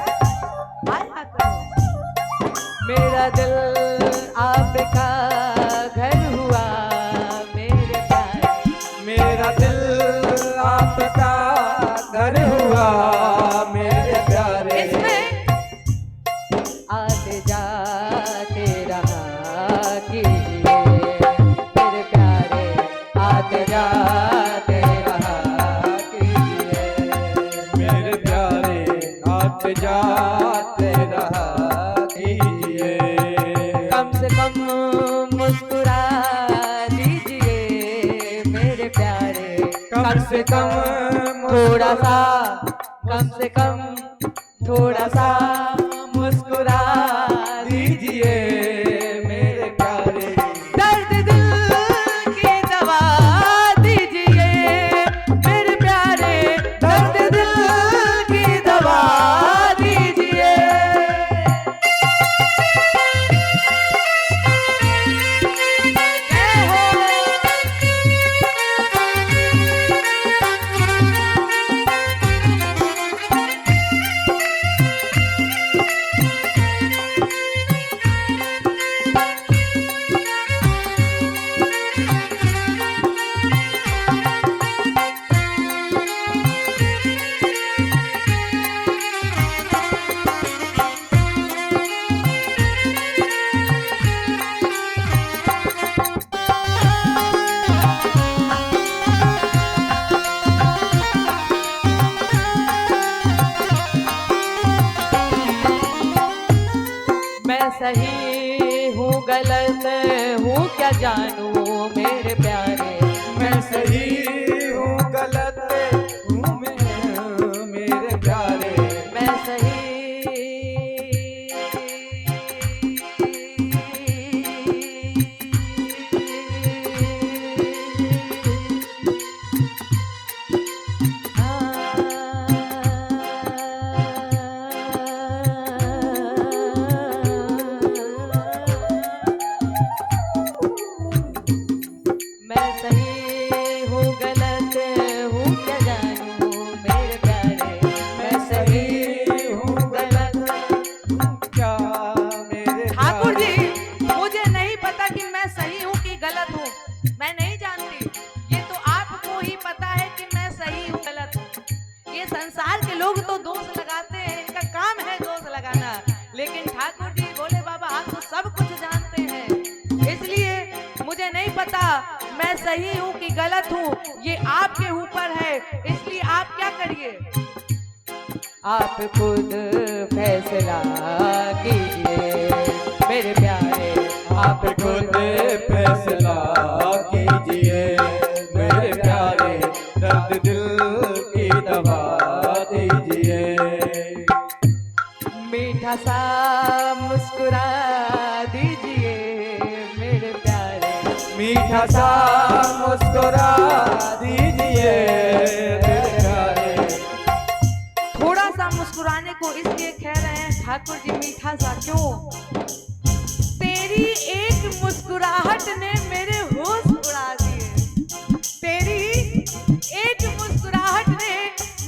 Speaker 1: आया करो। मेरा दिल आपका घर हुआ मेरे प्यारे,
Speaker 2: मेरा दिल आपका घर हुआ मेरे प्यारे।
Speaker 1: इसमें आते जाते रहा कीजिए मेरे प्यारे, आते जाते रहा कीजिए
Speaker 2: मेरे प्यारे, आते जाते रहा कीजिए।
Speaker 1: कम से कम मुस्कुरा दीजिए मेरे प्यारे,
Speaker 2: कम से कम
Speaker 1: थोड़ा सा, कम से कम थोड़ा सा मुस्कुरा
Speaker 2: दीजिए मेरे प्यारे,
Speaker 1: दर्द दिल की दवा दीजिए मेरे प्यारे, दर्द दिल की दवा दीजिए। जय हो। मैं सही हूँ गलत हूँ क्या जानूं मेरे प्यारे,
Speaker 2: मैं सही हूँ गलत हूँ मैं मेरे प्यारे,
Speaker 1: मैं सही मैं सही हूँ गलत हूँ क्या जानूं मेरे प्यारे, मैं सही हूँ गलत
Speaker 2: हूँ क्या मेरे
Speaker 1: ठाकुर जी,
Speaker 2: प्यारे।
Speaker 1: मुझे नहीं पता कि मैं सही हूँ कि गलत हूँ, मैं नहीं जानती, ये तो आपको ही पता है कि मैं सही हूँ गलत हूँ। ये संसार के लोग तो दोष लगाते हैं, इनका काम है दोष लगाना, लेकिन ठाकुर जी बोले बाबा आप तो सब कुछ जानते हैं, इसलिए मुझे नहीं पता मैं सही हूँ कि गलत हूँ, ये आपके ऊपर है, इसलिए आप क्या करिए, आप खुद फैसला कीजिए मेरे प्यारे,
Speaker 2: आप खुद फैसला कीजिए मेरे प्यारे,
Speaker 1: मीठा सा मुस्कुरा दीजिए मेरे प्यारे,
Speaker 2: मीठा सा मुस्कुरा दीजिए मेरे प्यारे।
Speaker 1: थोड़ा सा मुस्कुराने को इसलिए कह रहे हैं ठाकुर जी मीठा सा क्यों? तेरी एक मुस्कुराहट ने मेरे होश उड़ा दिए, तेरी एक मुस्कुराहट ने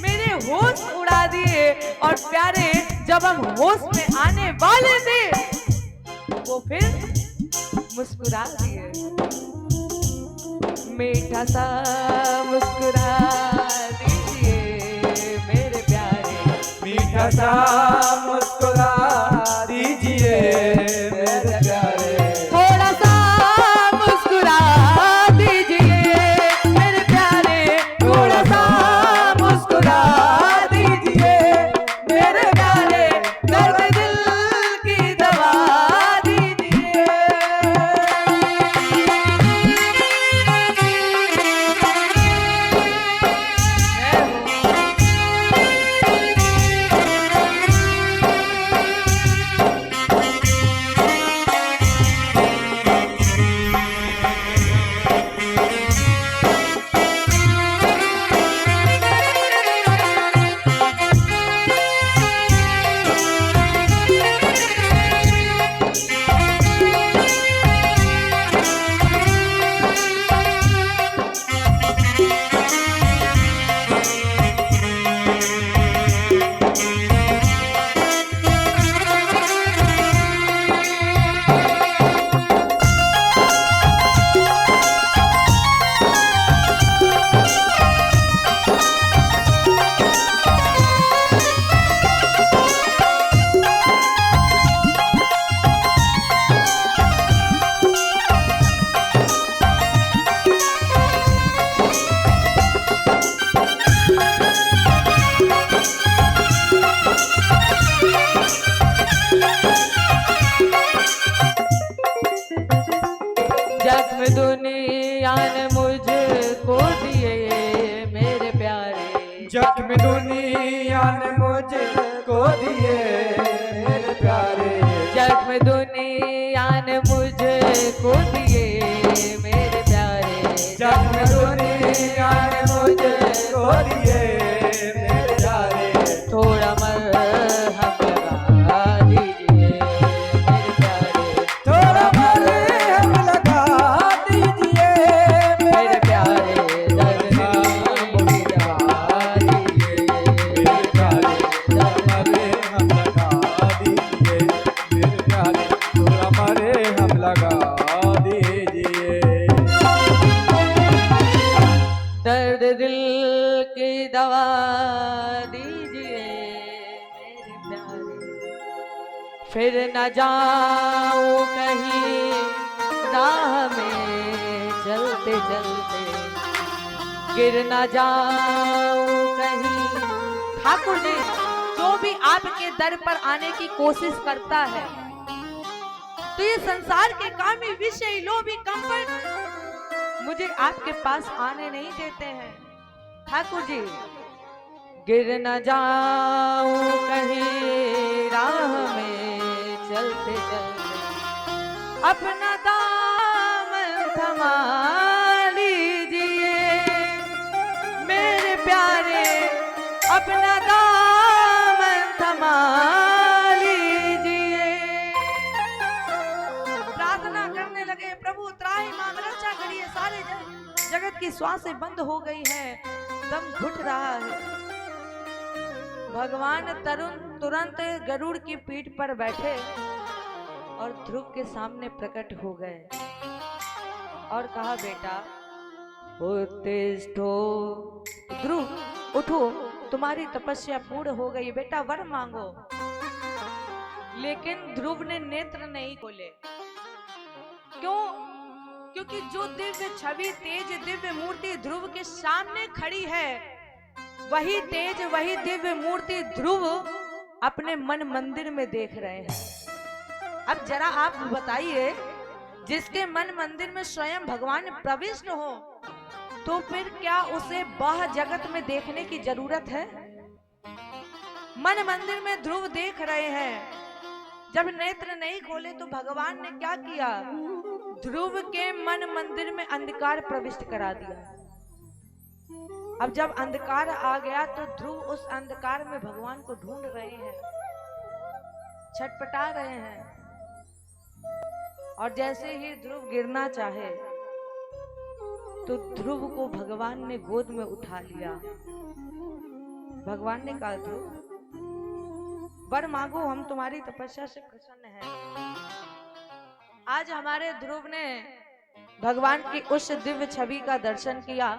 Speaker 1: मेरे होश उड़ा दिए। और प्यारे जब हम होश में आने वाले थे वो फिर मुस्कुरा दिए। मीठा सा मुस्कुरा दीजिए मेरे प्यारे,
Speaker 2: मीठा सा मुस्कुरा दीजिए मेरे प्यारे।
Speaker 1: थोड़ा सा मुस्कुरा दीजिए मेरे प्यारे, थोड़ा सा मुस्कुरा दीजिए मेरे प्यारे, दर्द दिल की दवा दीजिए। जख्म दुनिया ने मुझको दिए मेरे प्यारे,
Speaker 2: जख्म दुनिया ने मुझको दिए मेरे प्यारे।
Speaker 1: जख्म दुनिया ने मुझको दिए मेरे प्यारे,
Speaker 2: जख्म दुनिया ने मुझको दिए मेरे प्यारे।
Speaker 1: थोड़ा मरहम लगा दीजिए मेरे प्यारे,
Speaker 2: थोड़ा मरहम लगा दीजिए
Speaker 1: मेरे प्यारे, दर्द दिल की दवा दीजिए
Speaker 2: मेरे प्यारे। थोड़ा मरहम लगा दीजिए मेरे प्यारे, थोड़ा मरहम लगा दीजिए।
Speaker 1: दर्द दिल की दवा दीजिए मेरे प्यारे, फिर न जाऊं कहीं राह में चलते चलते, गिर न जाऊं कहीं। ठाकुर जी जो भी आपके दर पर आने की कोशिश करता है तो ये संसार के कामी विषय लोभी कंपन मुझे आपके पास आने नहीं देते हैं। ठाकुर जी गिर न जाऊं कहीं राह में चलते चलते, अपना दामन थमा लीजिए मेरे प्यारे, अपना दामन थमा लीजिए। प्रार्थना करने लगे प्रभु त्राहि माम रक्षा करिए। सारे जगत की श्वासें बंद हो गई है, दम घुट रहा है। भगवान तरुण तुरंत गरुड़ की पीठ पर बैठे और ध्रुव के सामने प्रकट हो गए और कहा बेटा उत्तिष्ठो, ध्रुव उठो, तुम्हारी तपस्या पूर्ण हो गई, बेटा वर मांगो। लेकिन ध्रुव ने नेत्र नहीं खोले। क्यों? क्योंकि जो दिव्य छवि तेज दिव्य मूर्ति ध्रुव के सामने खड़ी है, वही तेज वही दिव्य मूर्ति ध्रुव अपने मन मंदिर में देख रहे हैं। अब जरा आप बताइए, जिसके मन मंदिर में स्वयं भगवान प्रविष्ट हो तो फिर क्या उसे बाह्य जगत में देखने की जरूरत है? मन मंदिर में ध्रुव देख रहे हैं। जब नेत्र नहीं खोले तो भगवान ने क्या किया, ध्रुव के मन मंदिर में अंधकार प्रविष्ट करा दिया। अब जब अंधकार आ गया तो ध्रुव उस अंधकार में भगवान को ढूंढ रहे हैं, छटपटा रहे हैं। और जैसे ही ध्रुव गिरना चाहे तो ध्रुव को भगवान ने गोद में उठा लिया। भगवान ने कहा, ध्रुव वर मांगो, हम तुम्हारी तपस्या से प्रसन्न हैं। आज हमारे ध्रुव ने भगवान की उस दिव्य छवि का दर्शन किया,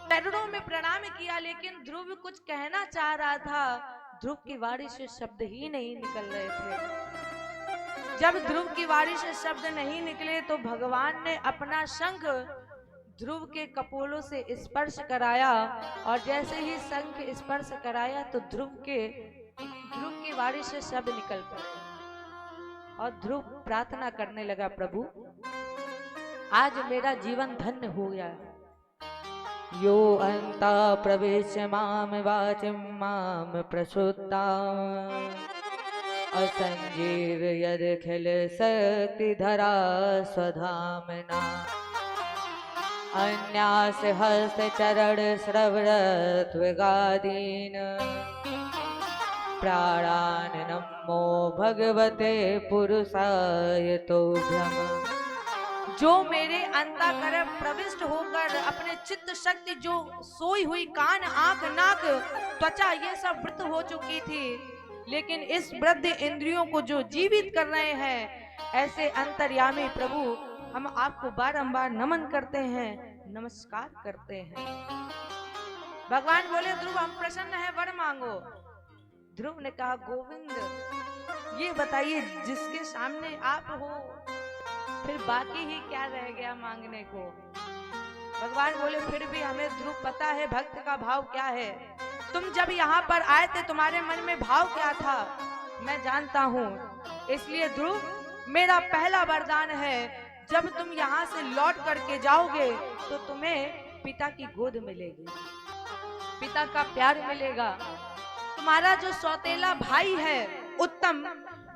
Speaker 1: पैरों में प्रणाम किया, लेकिन ध्रुव कुछ कहना चाह रहा था। ध्रुव की वाणी से शब्द ही नहीं निकल रहे थे। जब ध्रुव की वाणी से शब्द नहीं निकले तो भगवान ने अपना शंख ध्रुव के कपोलों से स्पर्श कराया, और जैसे ही शंख स्पर्श कराया तो ध्रुव की वाणी से शब्द निकल पड़े। और ध्रुव प्रार्थना करने लगा, प्रभु आज मेरा जीवन धन्य हो गया। यो अंता प्रवेश्य माम वाचिम माम प्रसुत्ता असंजीव यद खिल शक्ति धरा स्वधामना अन्यास हस्त चरण श्रवणत्वगादीन प्राणान नमो भगवते पुरुषाय तोभ्यम। जो मेरे अंतःकरण प्रविष्ट होकर अपने चित्त शक्ति जो सोई हुई कान आंख नाक त्वचा ये सब वृत हो चुकी थी, लेकिन इस वृद्ध इंद्रियों को जो जीवित कर रहे हैं, ऐसे अंतर्यामी प्रभु हम आपको बारंबार नमन करते हैं, नमस्कार करते हैं। भगवान बोले, ध्रुव हम प्रसन्न है, वर मांगो। ध्रुव ने कहा, गोविंद ये बताइए जिसके सामने आप हो फिर बाकी ही क्या रह गया मांगने को। भगवान बोले, फिर भी हमें ध्रुव पता है भक्त का भाव क्या है। तुम जब यहाँ पर आए थे तुम्हारे मन में भाव क्या था मैं जानता हूँ, इसलिए ध्रुव मेरा पहला वरदान है, जब तुम यहाँ से लौट करके जाओगे तो तुम्हें पिता की गोद मिलेगी, पिता का प्यार मिलेगा। तुम्हारा जो सौतेला भाई है उत्तम,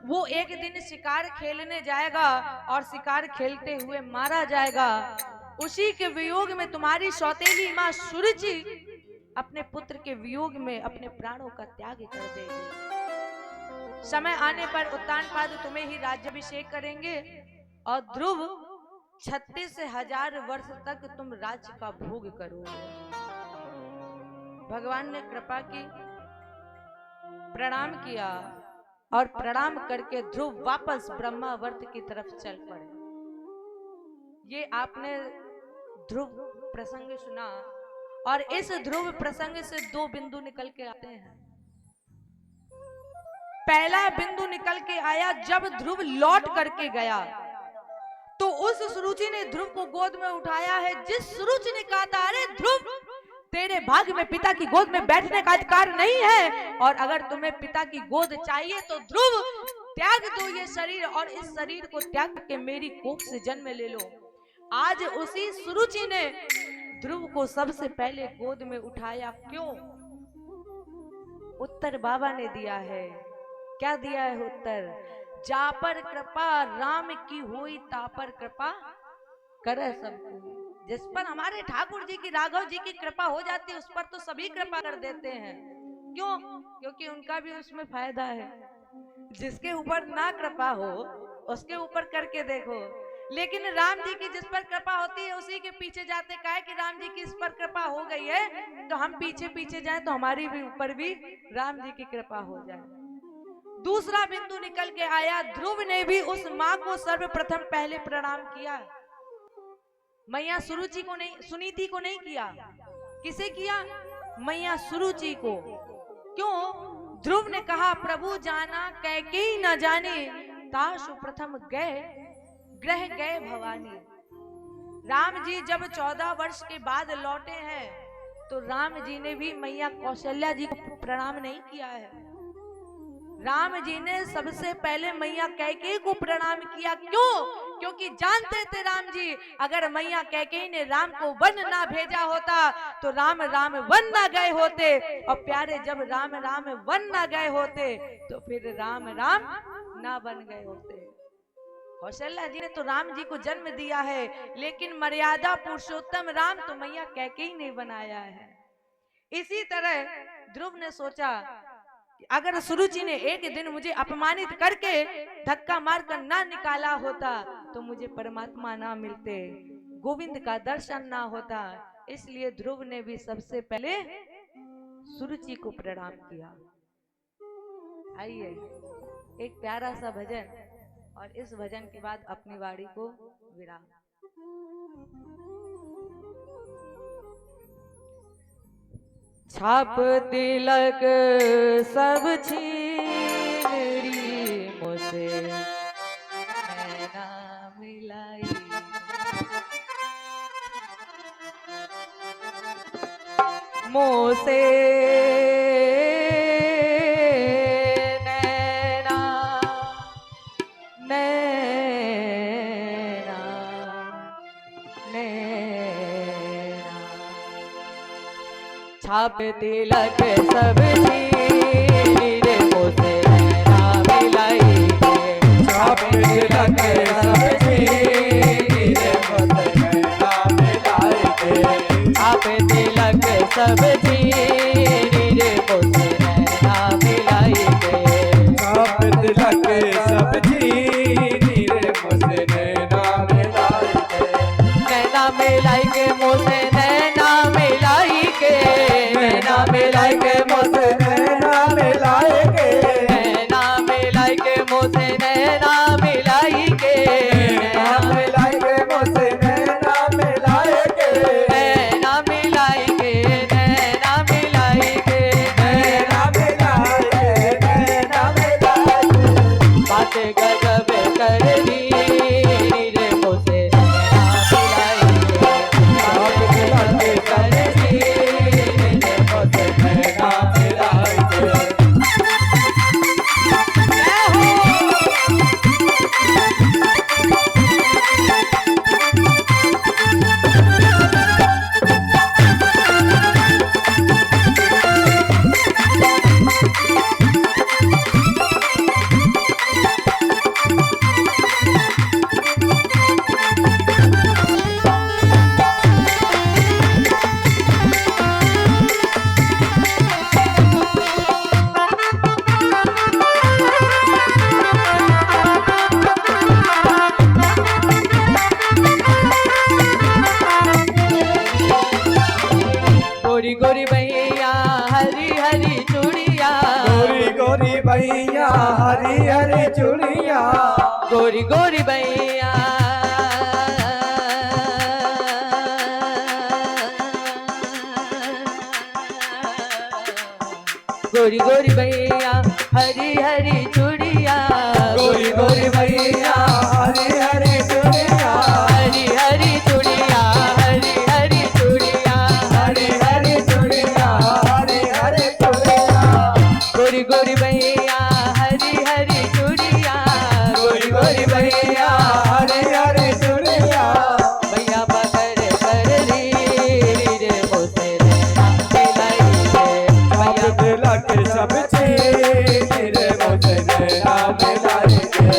Speaker 1: वो एक दिन शिकार खेलने जाएगा और शिकार खेलते हुए मारा जाएगा। उसी के वियोग में तुम्हारी सौतेली माँ सुरुचि अपने पुत्र के वियोग में अपने प्राणों का त्याग कर देगी। समय आने पर उत्तानपाद तुम्हें ही राज्याभिषेक करेंगे और ध्रुव 36,000 वर्ष तक तुम राज्य का भोग करोगे। भगवान ने कृपा की, प्रणाम किया और प्रणाम करके ध्रुव वापस ब्रह्मावर्त की तरफ चल पड़े। ये आपने ध्रुव प्रसंग सुना, और इस ध्रुव प्रसंग से दो बिंदु निकल के आते हैं। पहला बिंदु निकल के आया जब ध्रुव लौट करके गया तो उस सुरुचि ने ध्रुव को गोद में उठाया है। जिस सुरुचि ने कहा था, अरे ध्रुव तेरे भाग्य में पिता की गोद में बैठने का अधिकार नहीं है, और अगर तुम्हें पिता की गोद चाहिए तो ध्रुव त्याग दो ये शरीर और इस शरीर को त्याग के मेरी कोख से जन्म ले लो। आज उसी सुरुचि ने ध्रुव को सबसे पहले गोद में उठाया। क्यों? उत्तर बाबा ने दिया है। क्या दिया है उत्तर? जा पर कृपा राम की हुई ता पर कृपा करे सबको। जिस पर हमारे ठाकुर जी की, राघव जी की कृपा हो जाती है उस पर तो सभी कृपा कर देते हैं। क्यों? क्योंकि उनका भी उसमें फायदा है। जिसके ऊपर ना कृपा हो उसके ऊपर करके देखो। लेकिन राम जी की जिस पर कृपा होती है उसी के पीछे जाते। काहे कि राम जी की इस पर कृपा हो गई है तो हम पीछे पीछे जाए तो हमारी भी ऊपर भी राम जी की कृपा हो जाए। दूसरा बिंदु निकल के आया, ध्रुव ने भी उस माँ को सर्वप्रथम पहले प्रणाम किया। मैया सुरुचि को नहीं, सुनीति को नहीं किया। किसे किया? मैया सुरुचि को। क्यों? ध्रुव ने कहा, प्रभु जाना कैकेयी न जाने, तासु प्रथम गए ग्रह गए भवानी। राम जी जब 14 वर्ष के बाद लौटे हैं तो राम जी ने भी मैया कौशल्या जी को प्रणाम नहीं किया है। राम जी ने सबसे पहले मैया कैकेयी को प्रणाम किया। क्यों? क्योंकि जानते थे राम जी अगर मैया कैकेयी ने राम को वन ना भेजा होता तो राम राम वन ना गए होते, और प्यारे जब राम राम वन ना गए होते तो फिर राम राम ना बन गए होते। कौशल्या जी ने तो राम जी को जन्म दिया है, लेकिन मर्यादा पुरुषोत्तम राम तो मैया कैकेयी ने बनाया है। इसी तरह ध्रुव ने सोचा कि अगर सुरुचि ने एक दिन मुझे अपमानित करके धक्का मारकर ना निकाला होता तो मुझे परमात्मा ना मिलते, गोविंद का दर्शन ना होता। इसलिए ध्रुव ने भी सबसे पहले सुरुचि को प्रणाम किया। आइए एक प्यारा सा भजन, और इस भजन के बाद अपनी वाणी को विराम। छाप तिलक सब छीन मुझसे नैना मिलाई, मुझसे नैना नैना नैना, छाप तिलक सब छीन रे मुझसे नैना मिलाई के,
Speaker 2: छाप तिलक सब छीन रे मुझसे नैना मिलाई के,
Speaker 1: छाप तिलक सब छीन रे मुझसे नैना मिलाई के,
Speaker 2: छाप तिलक सब छीन रे मुझसे नैना मिलाई के,
Speaker 1: नैना मिलाई के मुझसे नैना मिलाई के, नैना मिलाई के मुझसे
Speaker 2: नैना मिलाई के,
Speaker 1: नैना मिलाई के मुझसे नैना मिलाई के,
Speaker 2: नैना मिलाई के मुझसे नैना मिलाई के,
Speaker 1: नैना मिलाई के, नैना मिलाई के,
Speaker 2: नैना मिलाई के, नैना मिलाई के,
Speaker 1: बात गजब कर दी रे मुझसे नैना मिलाई के, बात गजब कर दी रे मुझसे
Speaker 2: नैना मिलाई के,
Speaker 1: गोरी गोरी भैया हरी हरी चूड़िया,
Speaker 2: गोरी गोरी भैया हरी हरी चूड़िया,
Speaker 1: गोरी गोरी भैया गोरी गोरी भैया हरी हरी चूड़िया,
Speaker 2: गोरी गोरी भैया हरी हरी चूड़िया,
Speaker 1: हरी हरी चूड़िया, हरी हरी चूड़िया,
Speaker 2: हरी हरी चूड़िया, हरी हरी चूड़िया,
Speaker 1: गोरी गोरी भैया हरी हरी चूड़िया,
Speaker 2: गोरी गोरी भैया हरी हरी चूड़िया,
Speaker 1: भैया पकड़ कर ली रे मुझसे नैना मिलाई के,
Speaker 2: छाप तिलक सब छीन रे मुझसे नैना मिलाई के,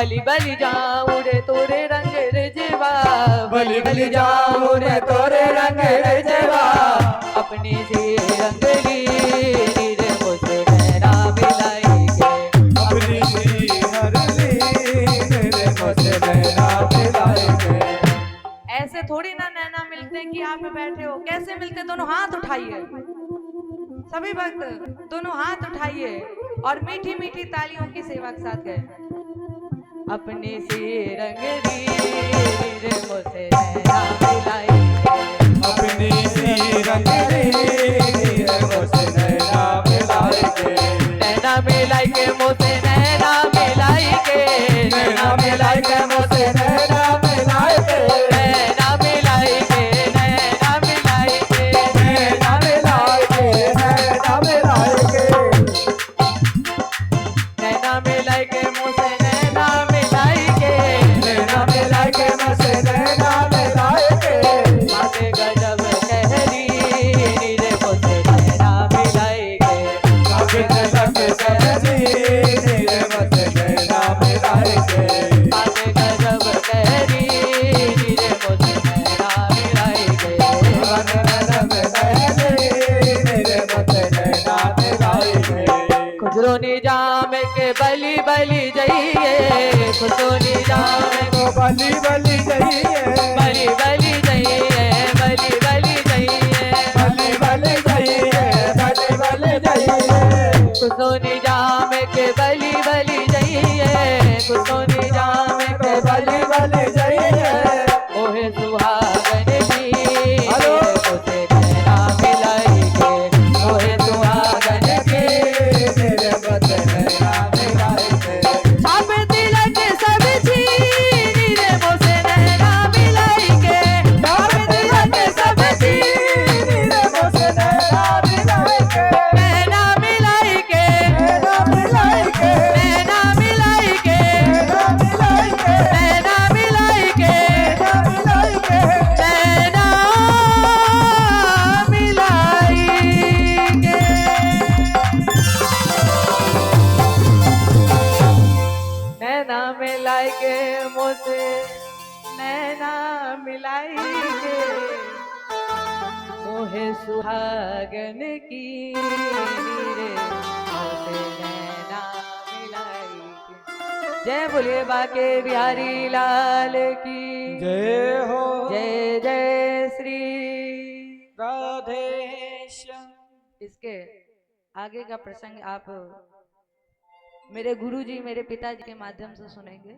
Speaker 1: बलि बलि जाऊं रे तोरे रंग रिजवा,
Speaker 2: बलि बलि जाऊं रे तोरे रंग रिजवा,
Speaker 1: अपनी सी रंगली रे मुझसे नैना मिलाई के,
Speaker 2: अपनी सी हरली रे मुझसे नैना मिलाई के।
Speaker 1: ऐसे थोड़ी ना नैना मिलते हैं कि आप बैठे हो, कैसे मिलते? दोनों हाथ उठाइए, सभी भक्त दोनों हाथ उठाइए और मीठी मीठी तालियों की सेवा के साथ गए। अपनी सी रंगली रे मुझसे नैना मिलाई के,
Speaker 2: अपनी सी रंगली रे मुझसे नैना मिलाई के,
Speaker 1: नैना मिलाई के मुझसे नैना मिलाई के,
Speaker 2: नैना मिलाई के मुझसे नैना मिलाई के,
Speaker 1: नैना मिलाई के, नैना मिलाई के,
Speaker 2: नैना मिलाई के, नैना मिलाई के,
Speaker 1: नैना मिलाई के मुझसे नैना मिलाई के,
Speaker 2: नैना मिलाई के मुझसे नैना मिलाई के।
Speaker 1: बातें गजब कहरी रे मुझसे नैना मिलाई के,
Speaker 2: बातें गजब कहरी रे मुझसे नैना मिलाई के,
Speaker 1: बातें गजब कहरी रे मुझसे नैना मिलाई के,
Speaker 2: बातें गजब कहरी रे मुझसे नैना मिलाई के।
Speaker 1: खुसरो निजाम के बलि बलि जाइए, खुसरो निजाम
Speaker 2: को बलि बलि जाइए,
Speaker 1: बलि बलि जाइए, बलि बलि जाइए,
Speaker 2: बलि बलि जाइए, बलि बलि जाइए,
Speaker 1: खुसरो निजाम के बलि बलि जाइए, खुसरो निजाम के
Speaker 2: बलि बलि जाइए।
Speaker 1: ओहे सुहागन की
Speaker 2: हेलो।
Speaker 1: मुझसे नैना मिलाई के, ओहे सुहागन की
Speaker 2: मेरे मुझसे नैना मिलाई के,
Speaker 1: छाप तिलक सब छीन रे मुझसे नैना मिलाई के, छाप तिलक सब छीन
Speaker 2: रे मुझसे नैना मिलाई के,
Speaker 1: नैना मिलाई के,
Speaker 2: नैना मिलाई के,
Speaker 1: नैना मिलाई के,
Speaker 2: नैना मिलाई के,
Speaker 1: नैना मिलाई के,
Speaker 2: नैना मिलाई के,
Speaker 1: नैना मिलाई के। नैना मिलाई के मुझसे नैना मिलाई के, मोहे सुहागन की रे मुझसे नैना मिलाई के। जय बोलिए बाके बिहारी लाल की
Speaker 2: जय हो
Speaker 1: जय जय श्री
Speaker 2: राधेश्याम।
Speaker 1: इसके आगे का प्रसंग आप मेरे गुरुजी मेरे पिताजी के माध्यम से सुनेंगे।